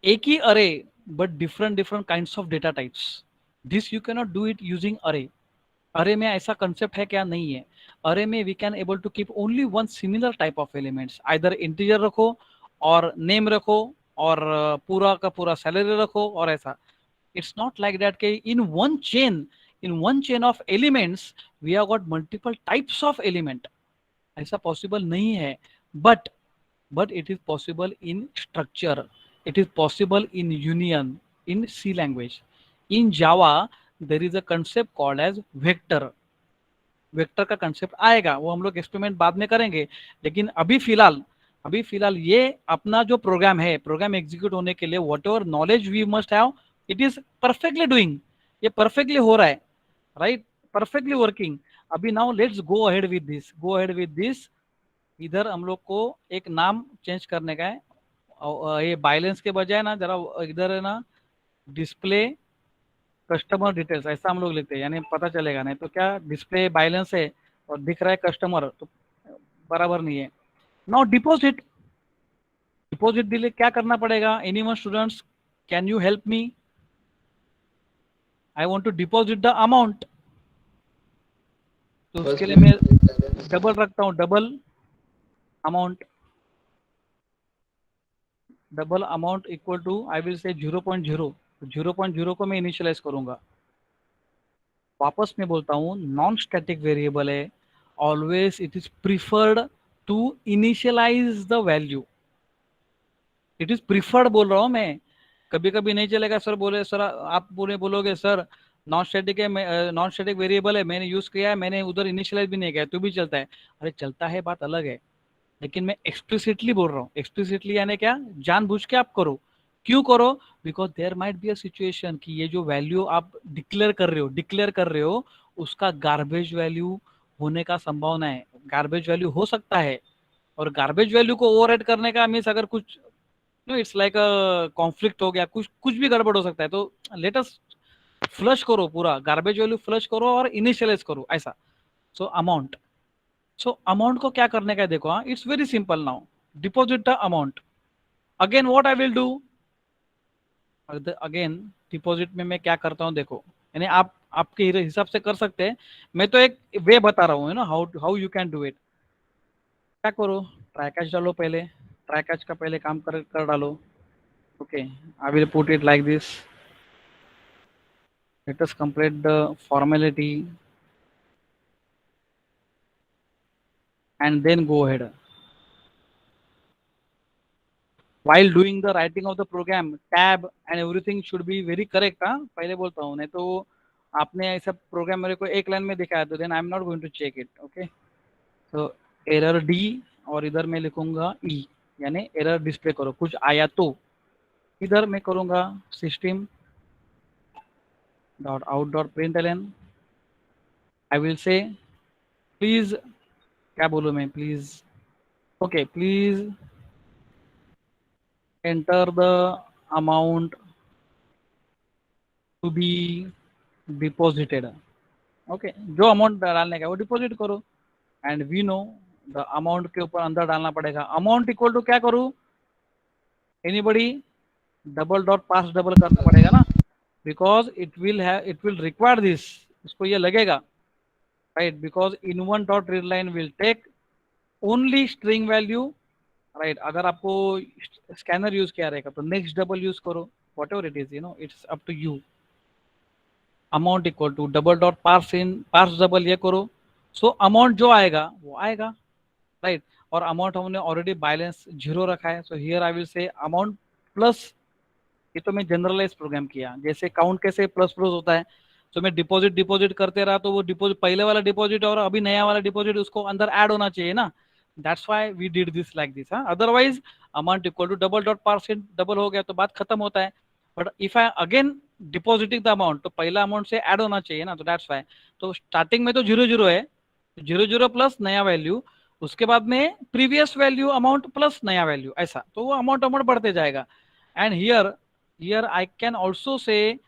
एक ही अरे but different different kinds of data types. This you can not do it using array. अरे में ऐसा कंसेप्ट है क्या? नहीं है। अरे में we can able to keep only one similar type of elements, either integer रखो और नेम रखो और पूरा का पूरा सैलरी रखो और ऐसा। इट्स नॉट लाइक दैट के in one chain of elements we have got multiple types of element, ऐसा पॉसिबल नहीं है। But it is possible in structure, it is possible in union in C language. In Java there is a concept called as vector. Vector का concept आएगा, वो हम लोग experiment बाद में करेंगे, लेकिन अभी फिलहाल ये अपना जो प्रोग्राम है, प्रोग्राम एग्जीक्यूट होने के लिए whatever knowledge we must have, it is perfectly doing, ये परफेक्टली हो रहा है, राइट? Perfectly working. अभी now let's go ahead with this. इधर हम लोग को एक नाम चेंज करने का है, ये बैलेंस के बजाय ना जरा इधर है ना डिस्प्ले कस्टमर डिटेल्स ऐसा हम लोग लिखते हैं, यानी पता चलेगा, नहीं तो क्या डिस्प्ले बैलेंस है और दिख रहा है कस्टमर, तो बराबर नहीं है। नाउ डिपॉजिट, डिपॉजिट के लिए क्या करना पड़ेगा? Anyone students can you help me? I want to deposit the amount, तो उसके लिए मैं डबल रखता हूँ, double amount, double amount equal to I will say 0.0, 0.0 को मैं इनिशियलाइज करूंगा। वापस मैं बोलता हूँ नॉन स्टैटिक वेरिएबल है, always it is preferred to initialise the value, it is preferred बोल रहा हूँ मैं। कभी कभी नहीं चलेगा सर, बोले सर आप बोलोगे सर नॉन स्टैटिक है, नॉन स्टैटिक वेरिएबल है, मैंने यूज किया है, मैंने उधर इनिशियलाइज भी नहीं किया तो भी चलता है। अरे चलता है बात अलग है, लेकिन मैं एक्सप्लिसिटली बोल रहा हूँ। एक्सप्लिसिटली यानी क्या? जानबूझ के आप करो। क्यों करो? Because there might be a situation कि ये जो वैल्यू आप डिक्लेयर कर रहे हो उसका गार्बेज वैल्यू होने का संभावना है, गार्बेज वैल्यू हो सकता है। और गार्बेज वैल्यू को ओवरराइड करने का मीन्स अगर कुछ no it's like a conflict हो गया, कुछ भी गड़बड़ हो सकता है, तो लेट अस फ्लश करो, पूरा गार्बेज वैल्यू फ्लश करो और इनिशियलाइज करो ऐसा। सो अमाउंट, सो अमाउंट को क्या करने का है देखो, हाँ it's very simple. Now deposit the amount, again what I will do, again deposit में मैं क्या करता हूँ देखो, यानी आप आपके हिसाब से कर सकते हैं, मैं तो एक वे बता रहा हूँ ना how you can do it. क्या करो, ट्राई कैच डालो पहले, ट्राई कैच का पहले काम कर डालो। Okay, I will put it like this, let us complete the formality and then go ahead. While doing the writing of the program, tab and everything should be very correct, हाँ पहले बोलता हूँ, नहीं तो आपने ऐसा प्रोग्राम मेरे को एक लाइन में दिखाया तो then I am not going to check it, okay? So error D और इधर मैं लिखूंगा E, यानी एरर डिस्प्ले करो, कुछ आया तो इधर मैं करूंगा system dot out dot println, I will say please, क्या बोलूँ मैं, please, okay, please enter the amount to be deposited, okay, जो अमाउंट डालने का है वो डिपॉजिट करो, and we know the amount के ऊपर अंदर डालना पड़ेगा। अमाउंट इक्वल टू क्या करूँ, anybody, double dot parse double करना पड़ेगा ना, because it will require this, इसको ये लगेगा, right, because in one dot read line will take only string value, right. अगर आपको स्कैनर यूज किया रहेगा तो नेक्स्ट डबल यूज करो, whatever it is, it's up to you. Amount equal to double dot parse double ये करो, so amount जो आएगा वो आएगा, राइट। और अमाउंट हमने ऑलरेडी बैलेंस 0 रखा है, so here I will say amount plus, ये तो मैं जनरलाइज प्रोग्राम किया, जैसे काउंट कैसे प्लस प्लस होता है, तो मैं डिपॉजिट डिपॉजिट करते रहा तो वो डिपॉजिट, पहले वाला डिपॉजिट और अभी नया वाला डिपॉजिट उसको अंदर ऐड होना चाहिए ना, that's why we did this like this. Otherwise amount equal to double dot percent double हो गया तो बात खत्म होता है, but if I again depositing the amount तो पहला अमाउंट से ऐड होना चाहिए ना, तो दैट्स व्हाई। तो स्टार्टिंग में तो 0 0 है, 0 0 प्लस नया वैल्यू, उसके बाद में प्रीवियस वैल्यू अमाउंट प्लस नया वैल्यू, ऐसा, तो वो अमाउंट अमाउंट बढ़ते जाएगा। And here I can also say,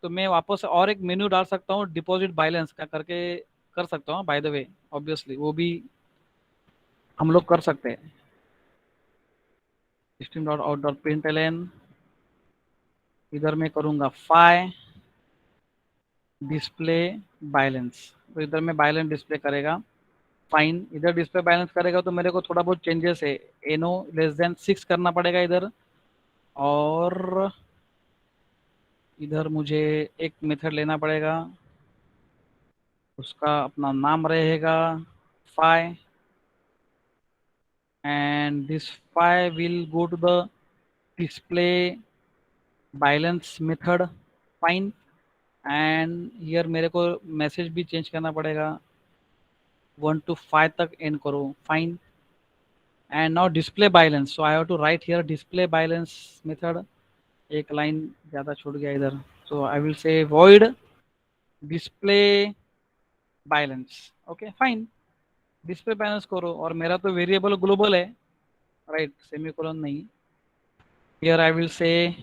तो मैं वापस और एक मेन्यू डाल सकता हूँ डिपॉजिट बैलेंस का करके, कर सकता हूँ बाय द वे, ऑब्वियसली वो भी हम लोग कर सकते हैं। system.out.println, इधर मैं करूँगा फाइ डिस्प्ले बैलेंस, तो इधर में बैलेंस डिस्प्ले करेगा, फाइन, इधर डिस्प्ले बैलेंस करेगा तो मेरे को थोड़ा बहुत चेंजेस है, एनो लेस देन 6 करना पड़ेगा इधर, और इधर मुझे एक मेथड लेना पड़ेगा, उसका अपना नाम रहेगा फाइ, एंड दिस फाइ will go to the display balance method, fine. And here मेरे को मैसेज भी चेंज करना पड़ेगा, 1 to 5 तक एंड करो, fine. And now display balance, so I have to write here display balance method, एक लाइन ज़्यादा छूट गया इधर, so I will say void display balance, okay fine, display balance करो, और मेरा तो वेरिएबल ग्लोबल है, राइट, सेमीकोलन नहीं, here I will say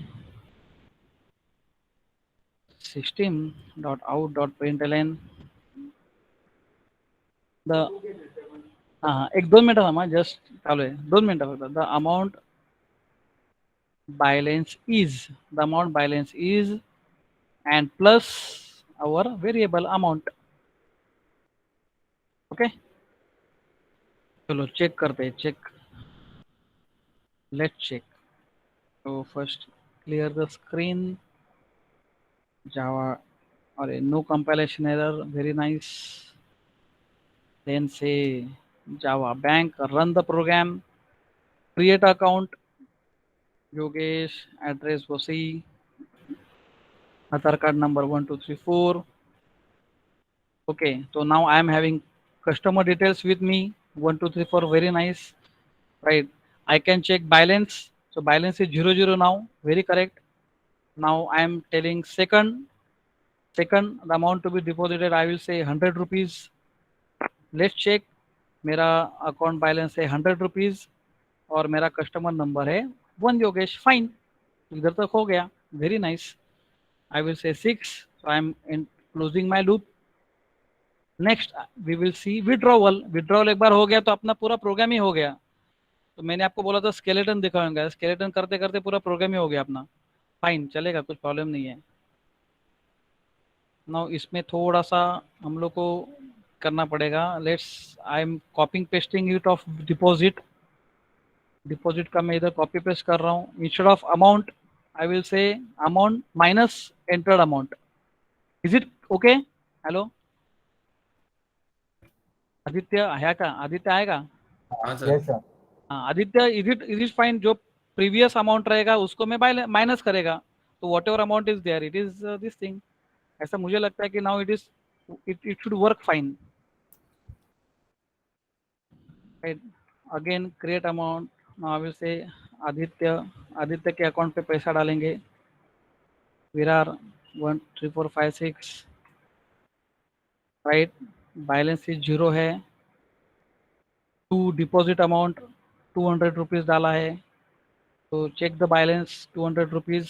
system.out.println the, हाँ एक 2 मिनट थांबा, जस्ट चालू आहे, 2 मिनटं फक्त, the amount balance is and plus our variable amount, okay. चलो चेक करते हैं, चेक, लेट्स चेक। तो first clear the screen, Java, अरे no compilation error, very nice, then say Java bank, run the program, create account, Yogesh, address Vasai, Aadhaar card number 1 2 3 4, okay, so now I am having customer details with me, 1 2 3 4, very nice, right. I can check balance, so balance is 0 0 now, very correct. Now I am telling second the amount to be deposited, I will say 100 rupees, let's check, मेरा account balance है 100 rupees और मेरा customer number है 1 Yogesh, fine, इधर तक हो गया, very nice. I will से 6, so I am closing my loop. Next we will see withdrawal, withdrawal एक बार हो गया तो अपना पूरा प्रोग्राम ही हो गया, तो मैंने आपको बोला था स्केलेटन दिखाऊंगा, स्केलेटन करते करते पूरा प्रोग्राम ही हो गया अपना, फाइन, चलेगा, कुछ प्रॉब्लम नहीं है। नाउ इसमें थोड़ा सा हम लोग को करना पड़ेगा, let's, I am copying pasting it of deposit का मैं इधर कॉपी पेस्ट कर रहा हूँ, instead of amount I will say amount minus entered amount, is it okay? Hello Aditya है का, आदित्य आएगा? हाँ सर। Yes sir. हाँ आदित्य, इज इट फाइन, जो प्रीवियस अमाउंट रहेगा उसको मैं माइनस करेगा, तो whatever amount is there it is this thing, ऐसा मुझे लगता है कि now it should work fine, right. Again create amount, now I will say Aditya के अकाउंट पे पैसा डालेंगे, विरार 1 3 4 5 6, राइट, बैलेंस इज 0 है, टू डिपॉजिट अमाउंट 200 रुपीज़ डाला है, तो check the balance 200 rupees.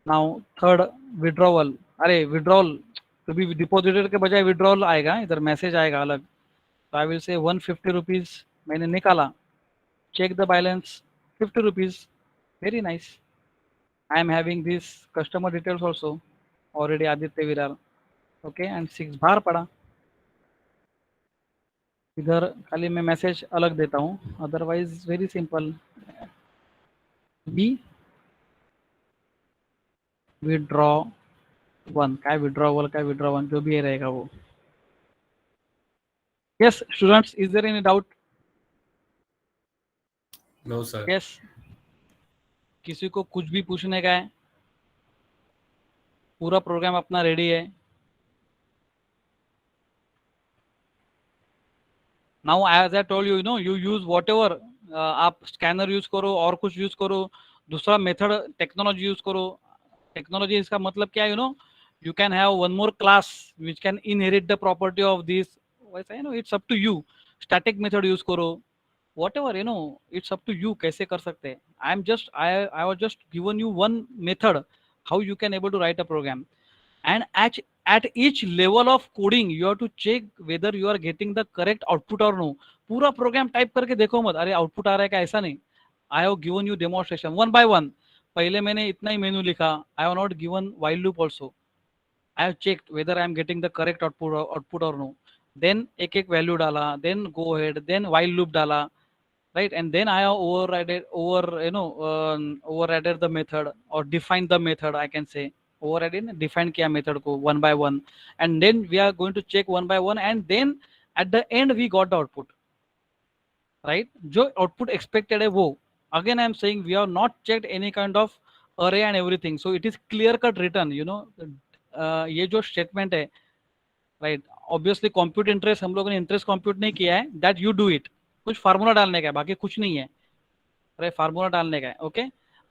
Now third withdrawal, अरे विड्रॉल कभी डिपॉजिटेड के बजाय विड्रॉल आएगा, इधर मैसेज आएगा अलग। तो आई विल से 150 रुपीज मैंने निकाला, check the balance 50 rupees, very nice. I am having this customer details also already, Aditya Virar, okay, and 6 बार पड़ा। इधर खाली मैं मैसेज अलग देता हूँ, otherwise very simple. B withdraw one, काय विड्रॉवल काय विड्रॉ वन, जो भी ये रहेगा वो। Yes students, is there any doubt? No sir. Yes, किसी को कुछ भी पूछने का है? पूरा प्रोग्राम अपना रेडी है। Now as I told you, you use whatever, आप स्कैनर यूज करो और कुछ यूज करो, दूसरा मेथड टेक्नोलॉजी यूज करो। टेक्नोलॉजी इसका मतलब क्या है, you can have one more class which can inherit the property of this, वैसा it's up to you. Static method use करो, whatever, it's up to you कैसे कर सकते हैं। I was just given you one method how you can able to write a program, and at each level of coding you have to check whether you are getting the correct output or no। पूरा program type करके देखो मत, अरे output आ रहा है क्या, ऐसा नहीं। I have given you demonstration one by one. पहले मैंने इतना ही मेनू लिखा, I have not given while loop also. I have checked whether I am getting the correct output or no। Then एक एक वैल्यू डाला, then go ahead, then while loop डाला, right, and then I have overridden the method or defined the method, I can say। overridden define किया method को one by one, and then we are going to check one by one, and then at the end we got the output, right। जो output expected है वो, again I am saying we have not checked any kind of array and everything, so it is clear cut written, ये जो statement है, right. Obviously compute interest हम लोगों ने interest compute नहीं किया है, दैट यू डू इट। कुछ फार्मूला डालने का है, बाकी कुछ नहीं है, राइट, फार्मूला डालने का है, okay.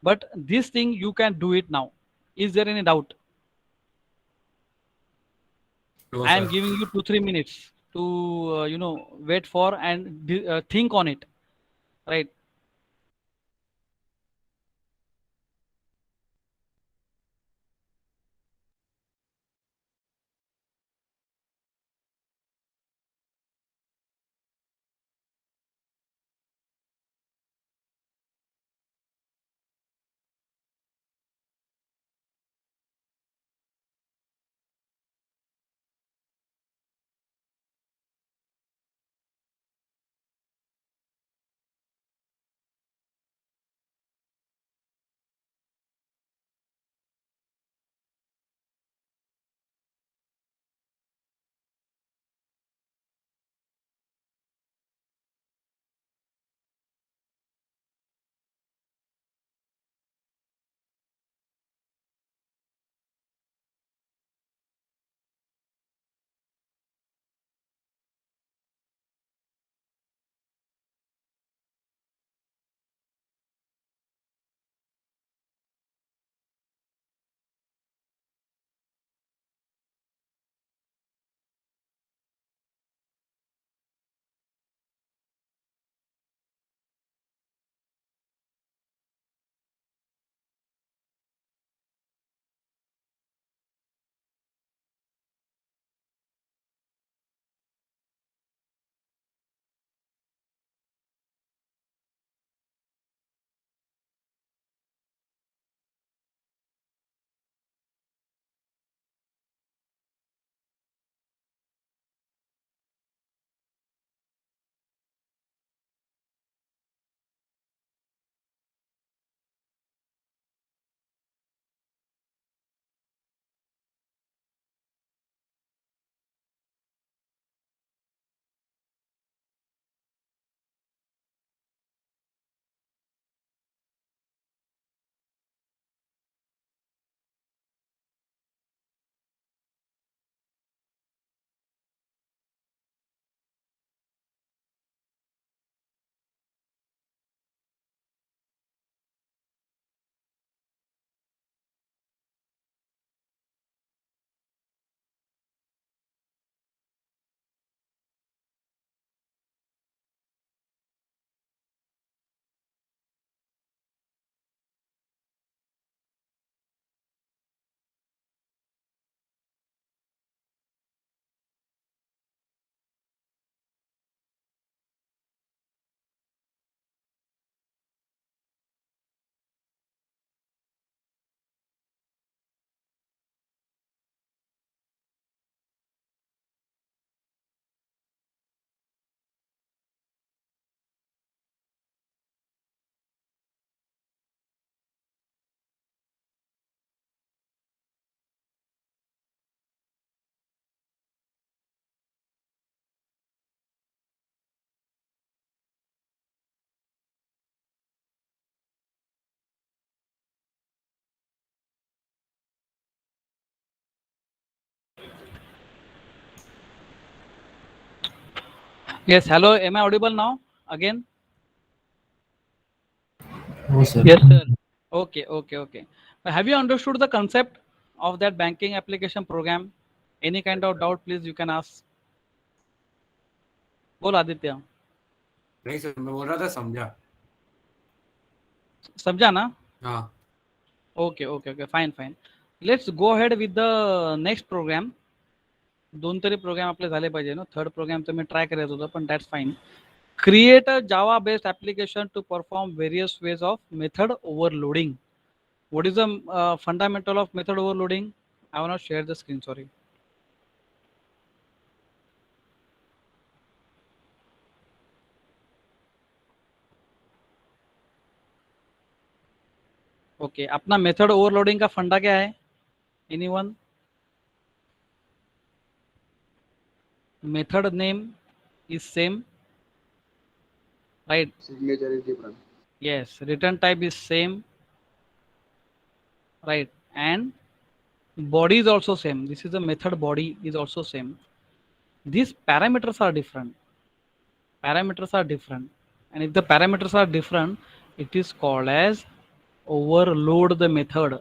But this thing you can do it now. Is there any doubt? No I am sir. Giving you 2-3 minutes to wait for and think on it, right। Yes, hello, am I audible now again? No, sir. Yes, sir. Okay, okay, okay. Have you understood the concept of that banking application program? Any kind of doubt, please, you can ask. बोल आदित्य. नहीं sir, मैं बोल रहा था समझा. समझा ना? हाँ. Okay, okay, okay, fine, fine. Let's go ahead with the next program. दोन तरी प्रोग्राम आपले झाले पाहिजे ना. थर्ड प्रोग्राम तर मी ट्राय करत होतो, पण that's fine. Create a Java based application to perform various ways of method overloading. What is the fundamental of method overloading? I want to share the screen, sorry. Okay, अपना method overloading का फंडा क्या है? Anyone? Method name is same, right? Signature is different. Yes, return type is same, right? And body is also same. This is the method body is also same. These parameters are different. Parameters are different, and if the parameters are different, it is called as overload the method.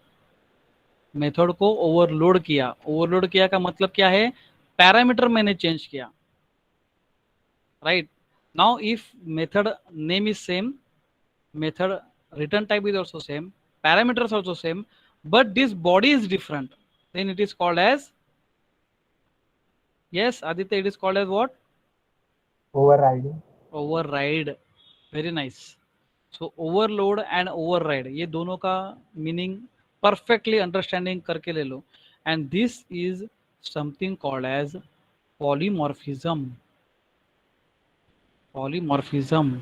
Method को overload किया. Overload किया का मतलब क्या है? Parameter मैंने change किया, right? Now if method name is same, method return type is also same, parameters also same, but this body is different, then it is called as, yes Aditya, it is called as what? Overriding. Override. Very nice. So overload and override, ये दोनों का meaning perfectly understanding करके ले लो. And this is something called as polymorphism. Polymorphism,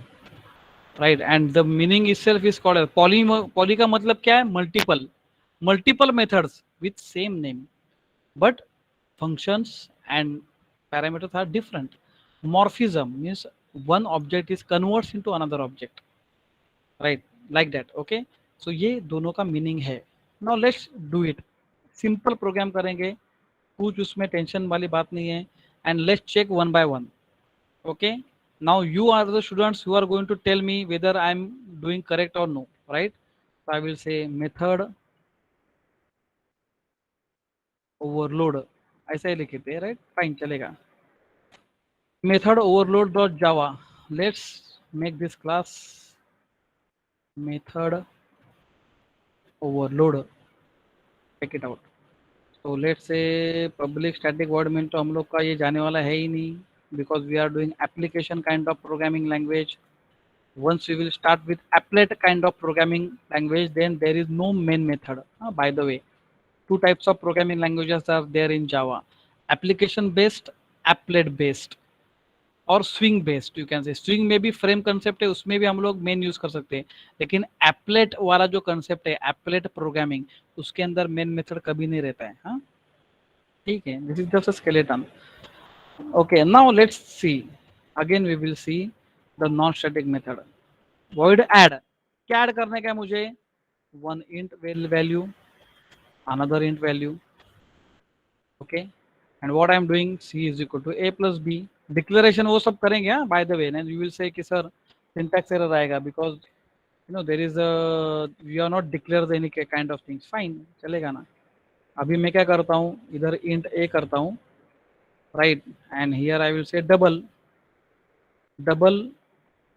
right? And the meaning itself is called as poly का मतलब क्या है? Multiple. Multiple methods with same name, but functions and parameters are different. Morphism means one object is converts into another object, right? Like that. Okay, so ये दोनों का meaning है. Now let's do it. Simple program करेंगे, कुछ उसमें tension वाली बात नहीं है. And let's check one by one. Okay, now you are the students who are going to tell me whether I am doing correct or no, right? So I will say method overload, ऐसा ही लिखे थे, right? Fine, चलेगा. Method overload dot java. Let's make this class method overload. Check it out. So let's say public static void main तो हम लोग का ये जाने वाला है ही नहीं, because we are doing application kind of programming language. Once we will start with applet kind of programming language, then there is no main method. By the way, two types of programming languages are there in Java: application based, applet based, और swing based. You can से swing में भी frame concept है, उसमें भी हम लोग main use कर सकते हैं. लेकिन एप्लेट वाला जो कंसेप्ट है, एप्लेट प्रोग्रामिंग, उसके अंदर मेन मेथड कभी नहीं रहता है. हाँ, ठीक है. This is just a skeleton. Okay, now let's see again, we will see the non static method. Void add. क्या ऐड करने का है मुझे? One int value, another int value. Okay, and what I am doing, C is equal to A plus B. Declaration वो सब करेंगे. हाँ, by the way, you will say कि सर सिंटैक्स एरर आएगा, because you know there is we are not declare any kind of things. Fine, चलेगा ना. अभी मैं क्या करता हूँ, इधर इंट ए करता हूँ, right? And here I will say double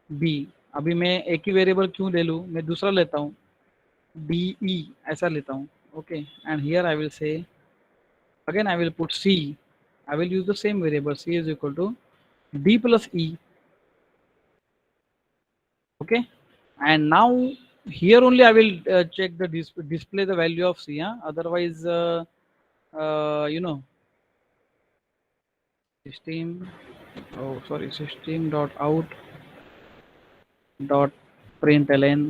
B. अभी मैं एक ही वेरिएबल क्यों ले लूँ, मैं दूसरा लेता हूँ, डी ई ऐसा लेता हूँ. Okay, and here I will से again I will put C. I will use the same variable. C is equal to D plus E. Okay, and now here only I will check the display the value of C. Otherwise, you know, system dot out dot println.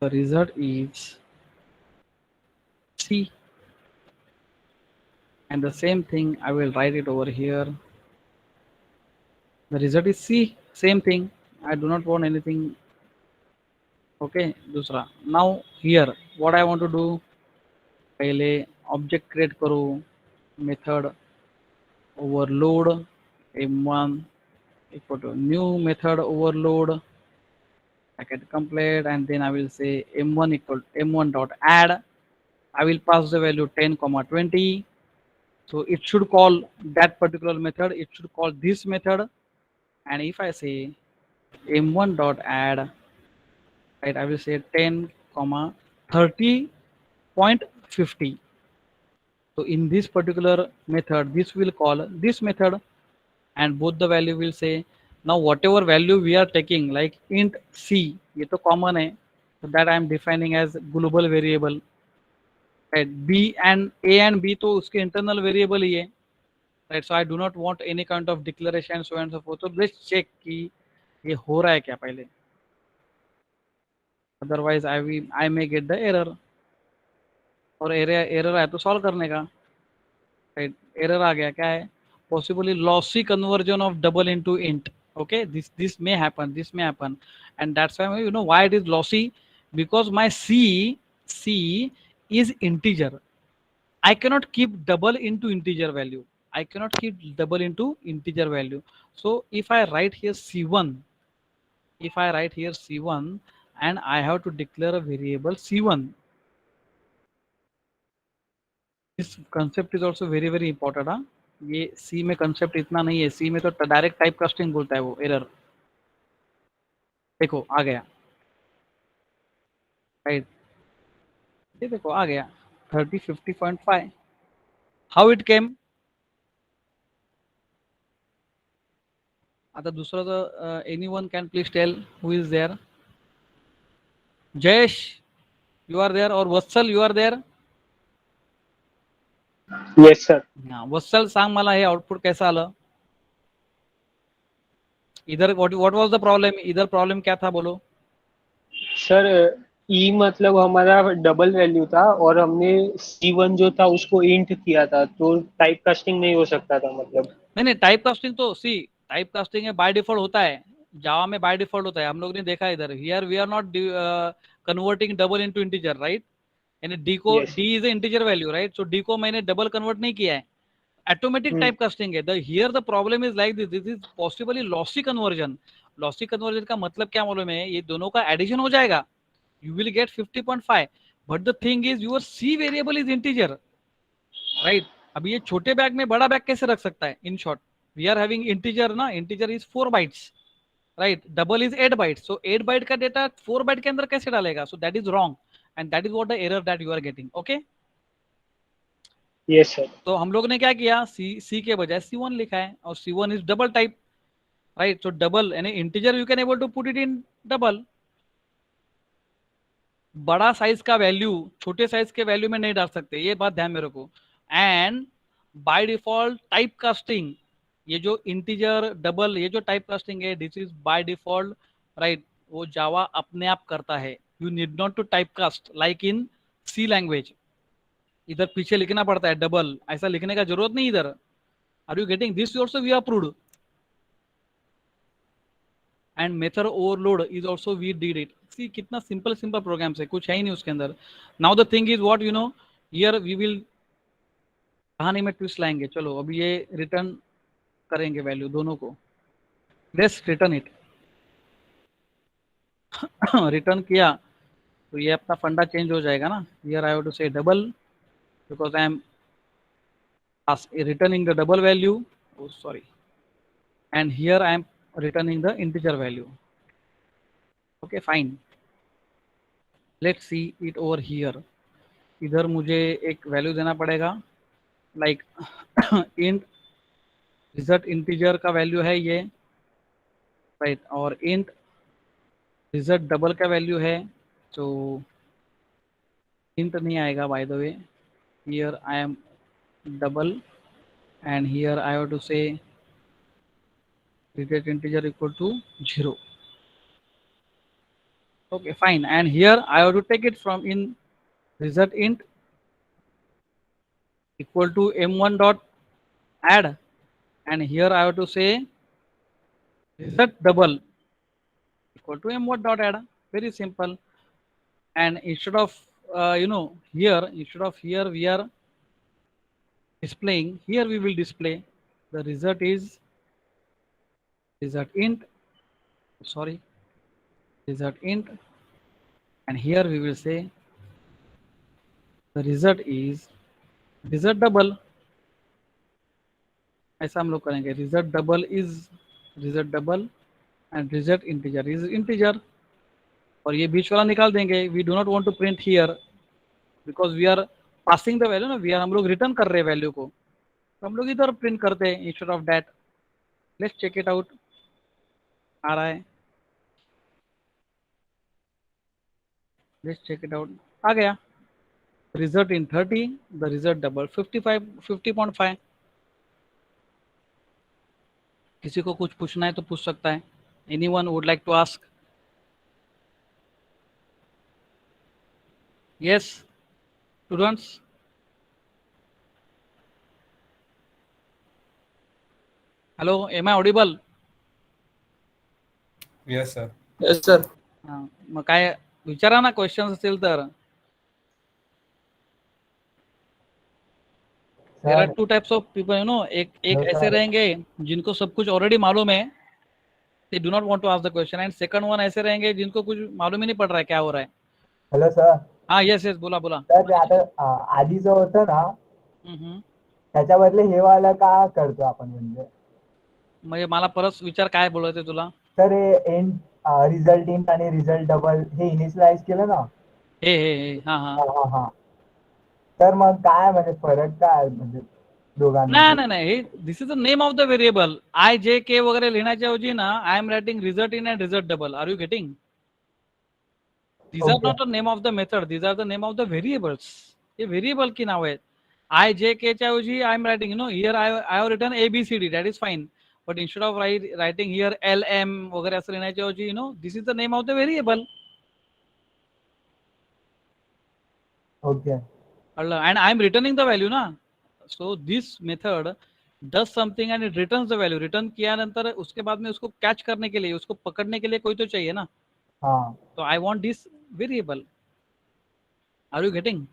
The result is C, and the same thing I will write it over here. The result is C, same thing. I do not want anything. Okay, दूसरा. Now here what I want to do, पहले object create करो, method overload m1 equal to new method overload packet complete, and then I will say m1 equal to m1 dot add. I will pass the value 10 comma 20. So it should call that particular method. It should call this method. And if I say m1 dot add, right, I will say 10 comma 30.50. So in this particular method, this will call this method, and both the value will say, now whatever value we are taking, like int c, ये तो common है, so that I am defining as global variable, right? B and A and B तो उसके internal variable ही है, right? So I do not want any kind of declaration so and so forth. So let's check कि ये हो रहा है क्या पहले, otherwise I may get the error, और error है तो solve करने का, right? Error आ गया, क्या है, possibly lossy conversion of double into int. Okay, this may happen, and that's why, you know why it is lossy, because my c is integer. I cannot keep double into integer value. So if I write here c1, and I have to declare a variable c1, this concept is also very very important. हाँ, ये सी में concept इतना नहीं है, सी में तो direct type casting बोलता है वो, एरर देखो आ गया, राइट, ये देखो आ गया 3050.5. हाउ इट केम, आता दूसरा तो anyone can please tell who is there. Jayesh you are there, और Vatsal you are there. Yes sir. हां, वत्सल सांग मला हे आउटपुट कैसा आलं. इधर व्हाट वाज द प्रॉब्लम, इधर प्रॉब्लम क्या था बोलो. सर ई मतलब हमारा डबल वैल्यू था और हमने C1 जो था उसको इंट किया था, तो टाइप कास्टिंग नहीं हो सकता था मतलब. नहीं टाइप कास्टिंग तो सी टाइप कास्टिंग है बाय डिफॉल्ट होता है, जावा में बाय डिफॉल्ट होता है, हम लोग ने देखा इधर. Here we are not converting double into integer, right, यानी डी को Yes. D is a integer value, right. So D को मैंने डबल कन्वर्ट नहीं किया है, ऑटोमेटिक टाइप कास्टिंग है. Here the problem is like this is possibly lossy conversion. Lossy conversion का मतलब क्या मालूम है, ये दोनों का एडिशन हो जाएगा, you will get 50.5, but the thing is your c variable is integer, right. अब ये छोटे बैग में बड़ा बैग कैसे रख सकता है. In short we are having integer ना, integer is 4 bytes, right, double is 8 bytes. So 8 byte का डेटा 4 बाइट के अंदर कैसे डालेगा. So that is wrong, and that is what the error that you are getting. Okay, yes sir. तो हम लोग ने क्या किया, सी के बजाय c1 लिखा है, और c1 is double type, right. So double यानी integer you can able to put it in double. बड़ा साइज का वैल्यू छोटे साइज के वैल्यू में नहीं डाल सकते, ये बात ध्यान में रखो. And by default type casting, ये जो इंटीजर डबल, ये जो टाइप कास्टिंग है, this is by default, right, वो जावा अपने आप करता है. You need not to type cast like in C language. इधर पीछे लिखना पड़ता है डबल, ऐसा लिखने का जरूरत नहीं इधर. Are you getting this, also we approved. And method overload is also we did it. See कितना सिंपल प्रोग्राम्स है, कुछ है ही नहीं उसके अंदर. Now the thing is what you know, here we will कहानी में ट्विस्ट लाएंगे. चलो अभी ये रिटर्न करेंगे वैल्यू दोनों को. Let's return it. रिटर्न किया तो ये अपना फंडा चेंज हो जाएगा ना. हियर आई हैव टू से double because I am returning the double value. Oh, sorry. And here I am returning the integer value. Okay, fine. Let's see it over here. इधर मुझे एक वैल्यू देना पड़ेगा, like int result integer का value है ये, right, और int result double का वैल्यू है. तो इंट नहीं आएगा bye the way. Here I M double, and here I have to say reset integer equal to 0. Okay, fine. And here I have to take it from in result int equal to m1 dot add, and here I have to say result double equal to m1 dot add. Very simple. And instead of here, we are displaying, here we will display the result is result int, sorry, result int, and here we will say the result is result double. ऐसा हम लोग करेंगे, result double is result double and result integer is integer, और ये बीच वाला निकाल देंगे. We do not want to print here because we are passing the value ना, we are हम लोग रिटर्न कर रहे हैं वैल्यू को, तो हम लोग इधर प्रिंट करते हैं instead of that. Let's check it out. आ रहा है, let's check it out. आ गया. Result in 30, the result double 55, 50.5. किसी को कुछ पूछना है तो पूछ सकता है. Anyone would like to ask? Yes, students. Hello, am I audible? Yes, sir. Yes, sir. हा, मग काय विचारा ना, क्वेश्चन असतील तर. There are sir two types of people, you know. एक No, ऐसे sir. रहेंगे जिनको सब कुछ ऑलरेडी मालूम है, they do not want to ask the question, and second one ऐसे रहेंगे जिनको कुछ मालूम ही नहीं पड़ रहा है क्या हो रहा है. Hello sir. हाँ, येस येस, बोला बोला. सर ते आता आधीचं होतं ना, हम्म. त्याच्या बदले हे वाला का करतो आपण म्हणजे? म्हणजे मला परत विचार, काय बोलायचं तुला? सर हे एंड रिझल्ट इन आणि रिझल्ट डबल हे इनिशियलाइज केलं ना. हे हा हा. हा हा. तर मग काय म्हणजे फरक काय म्हणजे दोघांमध्ये? नाही नाही, हे this is the name of the variable. I J K वगैरे लिहिण्याच्या ऐवजी ना, I am writing result int and result double. Are you getting? These are Okay. not the name of the method, these are the name of the variables. ये variable की नाव आहेत. I J K च्या ऐवजी I am writing, you know, here I have written ABCD, that is fine. But instead of writing here LM वगैरे असं लिहिण्याच्या ऐवजी, you know, this is the name of the variable. Okay. And I am returning the value ना. So this method does something and it returns the value. Return किया नंतर उसके बाद में उसको कैच करने के लिए, उसको पकड़ने के लिए कोई तो चाहिए ना. हाँ. So I want this variable. Are you getting?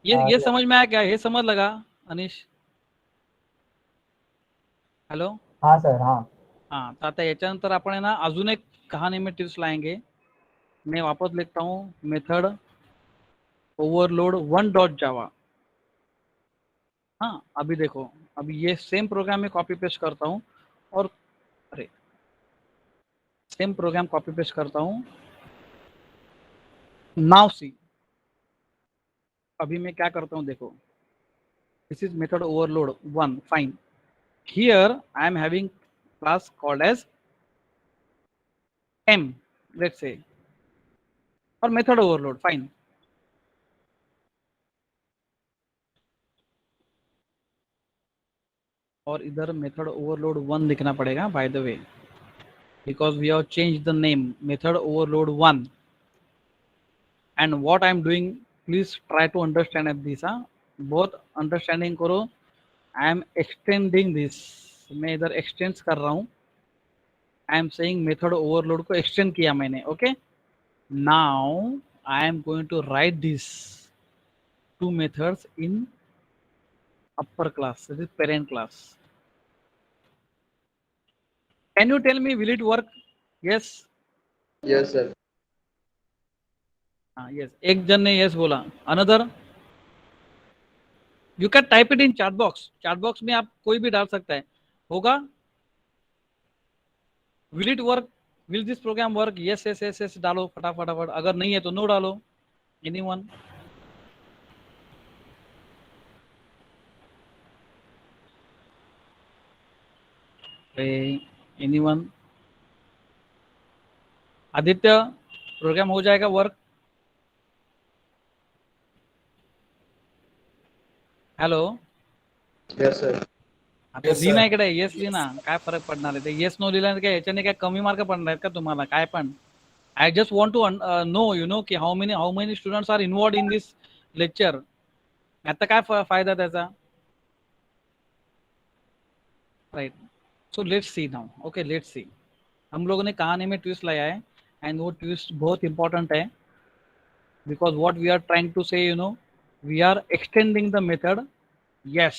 ये समझ में आया क्या? ये समझ लगा अनिश? हॅलो. हाँ सर. हाँ. हाँ, तो आता याच्यानंतर आपण आहे ना अजून एक कहानी में टिप्स लाएंगे. मैं वापस लिखता हूँ मेथड ओवरलोड 1.java. हाँ, अभी देखो, अभी ये सेम प्रोग्राम में कॉपी पेस्ट करता हूँ, और अरे सेम प्रोग्राम कॉपी पेस्ट करता हूँ. नाउ सी, अभी मैं क्या करता हूँ देखो. This is method overload 1, fine. Here I am having class called as m, let's say, और मेथड ओवरलोड, फाइन. और इधर मेथड ओवरलोड 1 लिखना पड़ेगा, by the way, because we have changed the name method overload 1. And what I am doing, please try to understand at this. बहुत understanding करो. I am extending this, मैं इधर extend कर रहा हूँ. I am saying method overload को extend किया मैंने. Okay, now I am going to write these two methods in upper class, that is parent class. Can you tell me, will it work? Yes. Yes, sir. हाँ, yes. एक जन ने yes बोला. Another? You can type it in chat box. Chat box में आप कोई भी डाल सकता है. होगा? Will it work? Will this program work? Yes, yes, yes, yes. डालो फटाफट. अगर नहीं है तो no डालो. Anyone? Anyone? आदित्य, प्रोग्राम हो जाएगा वर्क? हॅलो. Yes, sir. आता Yes, दी sir. ना इकडे, येस ली ना, काय फरक पडणार आहे? ते येस नो लिहिल्याने काय याच्याने काय कमी मार्क पडणार आहेत का तुम्हाला? काय पण. I just want to know, you know, की how many students are involved in this lecture. आता काय फायदा त्याचा? Right. So let's see now. Okay, let's see. हम लोगों ने कहानी में ट्विस्ट लाया है, एंड वो ट्विस्ट बहुत इंपॉर्टेंट है, because what we are trying to say, you know, we are extending the method yes,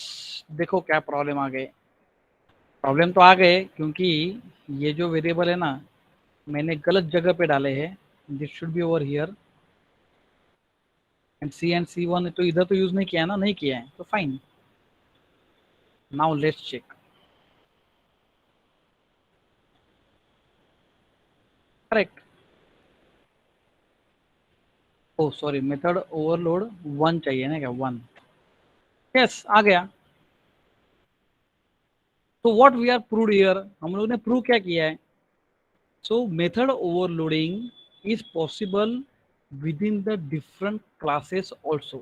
देखो क्या प्रॉब्लम आ गए। प्रॉब्लम तो आ गए क्योंकि ये जो वेरिएबल है ना, मैंने गलत जगह पे डाले हैं। This should be over here and C one तो इधर तो यूज नहीं किया है ना, नहीं किया है तो fine. Now let's check. Correct. Oh sorry, method overload 1 चाहिए ना क्या, 1। यस, आ गया। तो what we are proved here, हम लोग ने प्रूव क्या किया है। So method overloading is possible within the different classes also.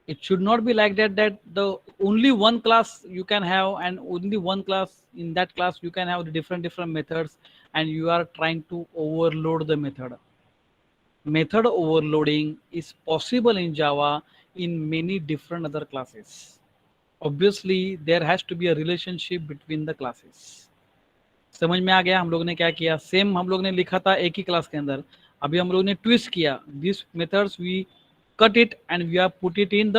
It should not be like that the only one class you can have, and only one class, in that class you can have the different methods, and you are trying to overload the method. Method overloading is possible in Java in many different other classes. Obviously there has to be a relationship between the classes. समझ में आ गया। हम लोग ने क्या किया, same हम लोग ने लिखा था एक ही क्लास के अंदर, अभी हम लोग ने ट्विस्ट किया। This methods we cut it and we are put it in the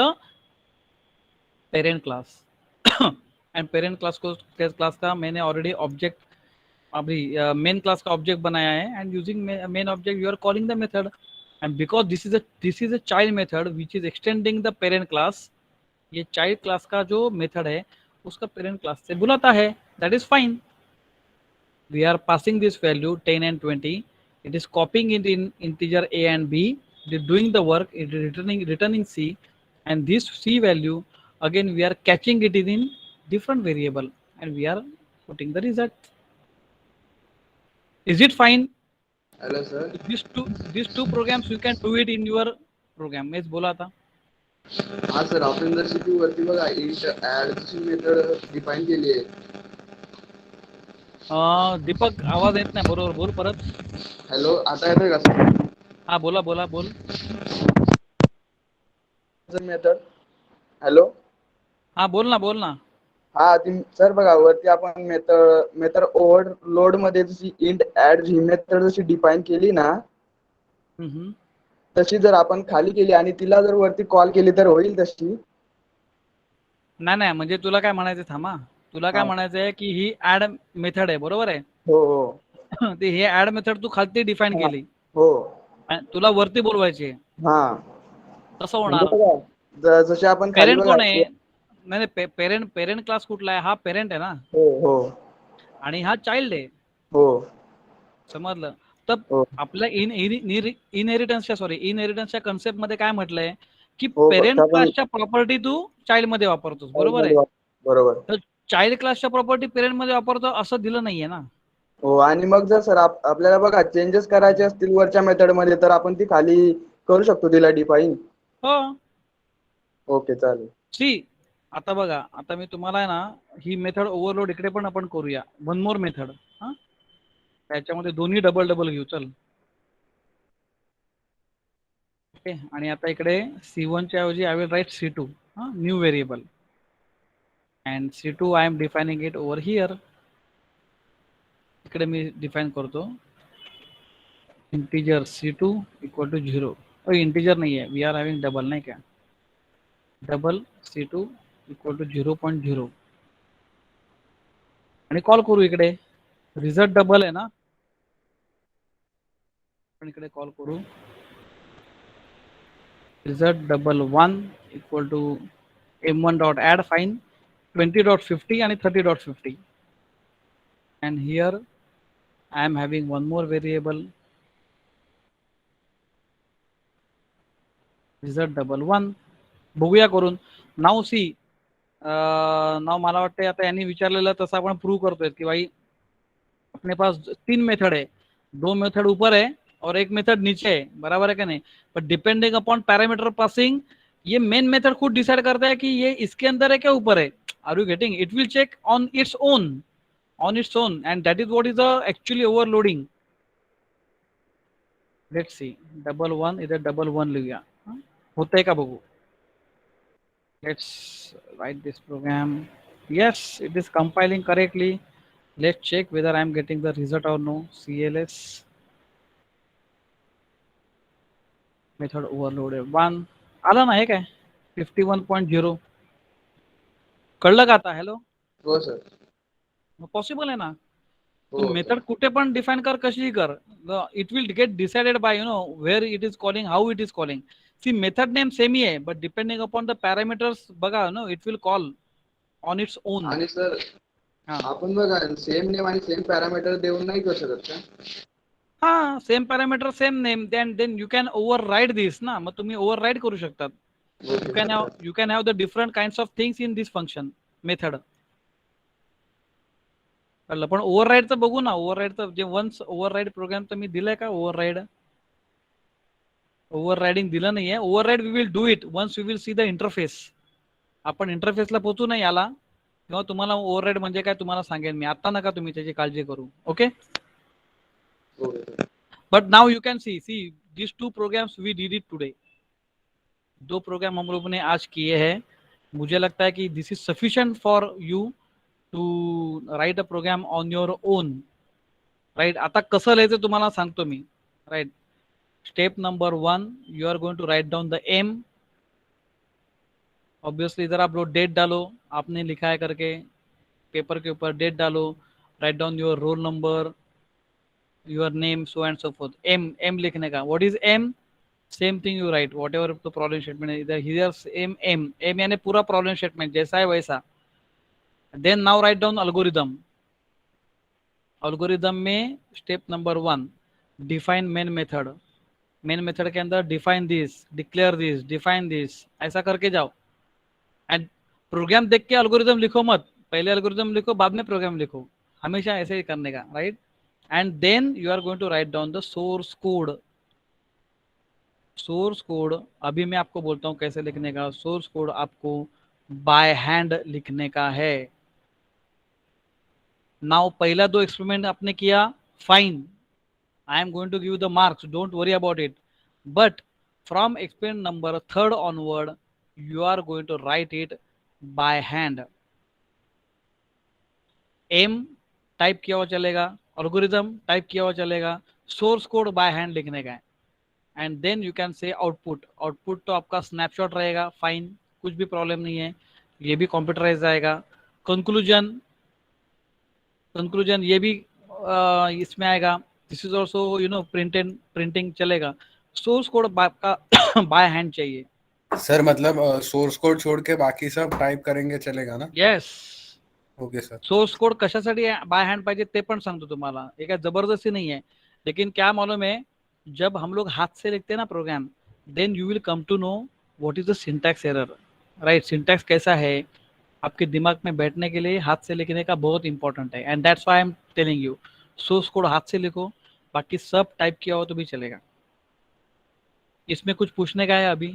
parent class and parent class का मैंने ऑलरेडी ऑब्जेक्ट, अभी मेन क्लास का ऑब्जेक्ट बनाया है, and using main object you are calling the method, and because this is a child method which is extending the parent class. ये child class का जो method है उसका पेरेंट क्लास से बुलाता है, that is fine. We are passing this value 10 and 20. It is copying it in integer a and b. It is doing the work. It is returning c, and this c value again we are catching it in different variable, and we are putting the result. Is it fine? Hello sir. These two programs you can do it in your program. मैं बोला था. हाँ sir, आपण जर CPU वरती बघा int add ची method define केली आहे. दीपक आवाज येत नाही बरोबर, बोल परत. हॅलो, आता येतोय का सर? हा बोला बोल. Sir method. हॅलो. हा बोल ना. हा ती सर बघा वरती आपण मेथड ओव्हरलोड मध्ये जशी इंट ऍड ही मेथड जशी डिफाइन केली ना, तशी जर आपण खाली केली आणि तिला जर वरती कॉल केली तर होईल तशी? नाही म्हणजे तुला काय म्हणायचं, थांबा, तुला काय हा. म्हणायचं आहे की ही ऍड मेथड आहे, बरोबर आहे. हो. ते हे ऍड मेथड तू खालती डिफाइन हा. केली हो. आणि तुला वरती बोलवायची आहे, हा. कसं म्हणजे होणार. बघा जसे आपण खाली पेरेंट बघा. कोण आहे, नाही पेरेंट क्लास कुठला आहे, हा पेरेंट आहे ना, हो. आणि हा चाइल्ड आहे, हो. समजलं. तर हो. आपल्या इनहेरिटन्सच्या कन्सेप्ट मध्ये काय म्हटलंय की हो फक्त पेरेंट आपण क्लासच्या प्रॉपर्टी तू चाइल्ड मध्ये वापरतोस, बरोबर आहे. बरोबर. तर चाइल्ड क्लासच्या प्रॉपर्टी पेरेंट मध्ये वापरतो असं दिलं नाहीये ना. हो, आणि मग जर सर आपल्याला बघा चेंजेस करायचे असतील वरच्या मेथड मध्ये तर आपण ती खाली करू शकतो तिला डिफाइन. हो. ओके चालेल. सी, आता बघा, आता मी तुम्हाला आहे ना ही मेथड ओव्हरलोड इकडे पण आपण करूया, वन मोर मेथड. हा, त्याच्यामध्ये दोन्ही डबल घेऊ, चल. ओके, आणि आता इकडे C1 च्या ऐवजी I will write C2, new variable, and C2 I am defining it over here. इकडे मी डिफाइन करतो integer C2 equal to 0. Integer नाही आहे, वी आर हॅव्हिंग डबल, नाही का, डबल C2 इक्वल टू 0.0, आणि कॉल करू इकडे. रिझल्ट डबल आहे ना, आपण इकडे कॉल करू result double 1 equal to m1 dot add fine 20.50 आणि 30.50, and here I am having one more variable result double 1. बघूया करून. नाव सी, नाव मला वाटतं आता यांनी विचारलेलं तसं आपण प्रूव्ह करतोय की भाई अपने पास 3 मेथड है, 2 मेथड ऊपर है और एक मेथड नीचे है, बराबर है क्या नहीं. But depending upon parameter passing, ये मेन मेथड खुद डिसाइड करता है कि ये इसके अंदर है क्या ऊपर है. Are you getting? It will check on its own and that is what is the actually overloading. Let's see, double 1 इधर डबल 1 लिखूया, होतंय का बघू. Let's write this program. Yes, it is compiling correctly. Let's check whether I am getting the result or no. CLS method overloaded 1 आला ना, हे काय 51.0 कळलं का आता? हॅलो, हो सर. पॉसिबल आहे ना? हो तू सर. मेथड कुठे पण डिफाईन कर, कशीही कर, it will get decided by where it is calling, how it is calling. See method name same ही आहे, but depending upon the parameters बघा it will call on its own. आणि sir हा आपण बघा सेम नेम आणि same parameter देऊन नाही करू शकत का? हा, same parameter same name, then you can override this ना. मग तुम्ही ओव्हर राईड करू शकतात. You can have the different kinds of things in this function method. कळलं? पण ओव्हरराईडचं बघू ना. ओव्हरराईडचं जे वन्स ओव्हरराईड प्रोग्राम तर मी दिलाय का? ओव्हररायडिंग दिलं नाहीये. Override we will do it once we will see the interface. आपण इंटरफेसला पोहोचू नाही याला, तेव्हा तुम्हाला ओव्हरराईड म्हणजे काय तुम्हाला सांगेन मी. आता नका तुम्ही त्याची काळजी करू. Okay. But now you can see this 2 programs we did it today. 2 program हम लोगों ने आज किए हैं. मुझे लगता है कि this is sufficient for you to write a program on your own. Right. आता कसं लिहायचं तुम्हाला सांगतो मी. Right. Step number 1, you are going to write down the aim. Obviously इधर आप लोग डेट डालो, आपने लिखा है करके, पेपर के ऊपर डेट डालो. Write down your roll number, your name, so and so forth. Aim लिखने का. What is aim? Same thing you write whatever the problem statement इधर हियर सेम एम यानी पूरा प्रॉब्लम स्टेटमेंट जैसा है वैसा. Then now write down algorithm. Algorithm में step number 1, define main method. Main method के अंदर define this, declare this, define this, ऐसा करके जाओ. एंड प्रोग्राम देख के अल्गोरिदम लिखो मत. पहले अल्गोरिदम लिखो, बाद में प्रोग्राम लिखो. हमेशा ऐसे ही करने का. Right. And then you are going to write down the source code. Source code अभी मैं आपको बोलता हूँ कैसे लिखने का. सोर्स कोड आपको बाय हैंड लिखने का है. नाउ पहला 2 एक्सपेरिमेंट आपने किया, fine. I am going to give the marks, don't worry about it. But from experiment number 3 onward you are going to write it by hand. Aim type किया हुआ चलेगा, algorithm type किया हुआ चलेगा, source code bye hand लिखने का है. And then you can say output. Output तो आपका स्नैपशॉट रहेगा, फाइन, कुछ भी प्रॉब्लम नहीं है, ये भी कंप्यूटराइज आएगा. कंक्लूजन ये भी इसमें आएगा. दिस इज ऑल्सो प्रिंटिंग चलेगा. सोर्स कोड आपका बाय हैंड चाहिए. सर मतलब सोर्स कोड छोड़ के बाकी सब टाइप करेंगे चलेगा ना? Yes. Okay sir. Source code कशासाठी बाय हैंड पाहिजे ते पण सांगतो तुम्हाला. हे काय जबरदस्ती नहीं है, लेकिन क्या मालूम है, जब हम लोग हाथ से लिखते हैं ना program, then you will come to know what is the syntax error. Right. Syntax कैसा है आपके दिमाग में बैठने के लिए हाथ से लिखने का बहुत इंपॉर्टेंट है. And that's why I am telling you, source code हाथ से लिखो, बाकी सब टाइप किया हो तो भी चलेगा. इसमें कुछ पूछने का है अभी?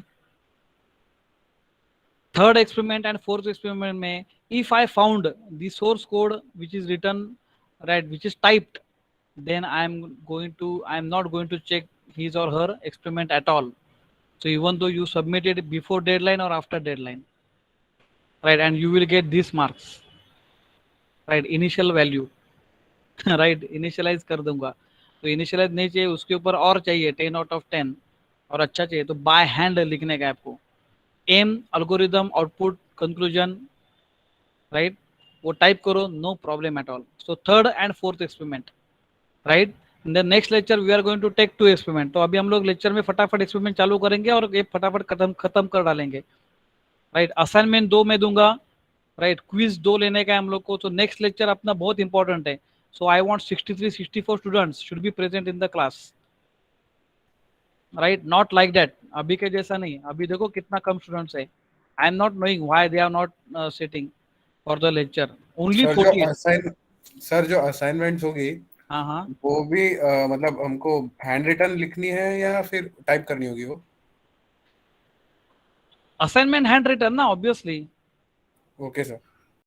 Third experiment and fourth experiment में, if I found the source code which is written, right, which is typed, then I am not going to check his or her experiment at all. So even though you submitted before deadline or after deadline, right, and you will get these marks, right, initial value. right, initialize कर दूंगा. तो initialise नहीं चाहिए, उसके ऊपर और चाहिए 10 out of 10 और अच्छा चाहिए, तो बाय हैंड लिखने का आपको. Aim, algorithm, output, conclusion, right, वो टाइप करो, no problem at all. So third and fourth experiment. Right. In the next lecture we are going to take 2 experiment. तो अभी हम लोग लेक्चर में फटाफट एक्सपेरिमेंट चालू करेंगे और ये फटाफट खत्म कर डालेंगे. राइट. असाइनमेंट 2 में दूंगा. राइट. क्विज 2 लेने का है हम लोग को. तो नेक्स्ट लेक्चर अपना बहुत इंपॉर्टेंट है. So I want 63-64 students should be present in the class. Right. Not like that, अभी के जैसा नहीं. अभी देखो कितना कम स्टूडेंट्स है. I am not knowing why they are not sitting for the lecture. Only 48. Sir जो असाइनमेंट्स होगी, हाँ, वो भी मतलब हमको हैंड रिटन लिखनी है या फिर टाइप करनी होगी वो? असाइनमेंट हैंड रिटन ना, ऑब्वियसली. Okay sir.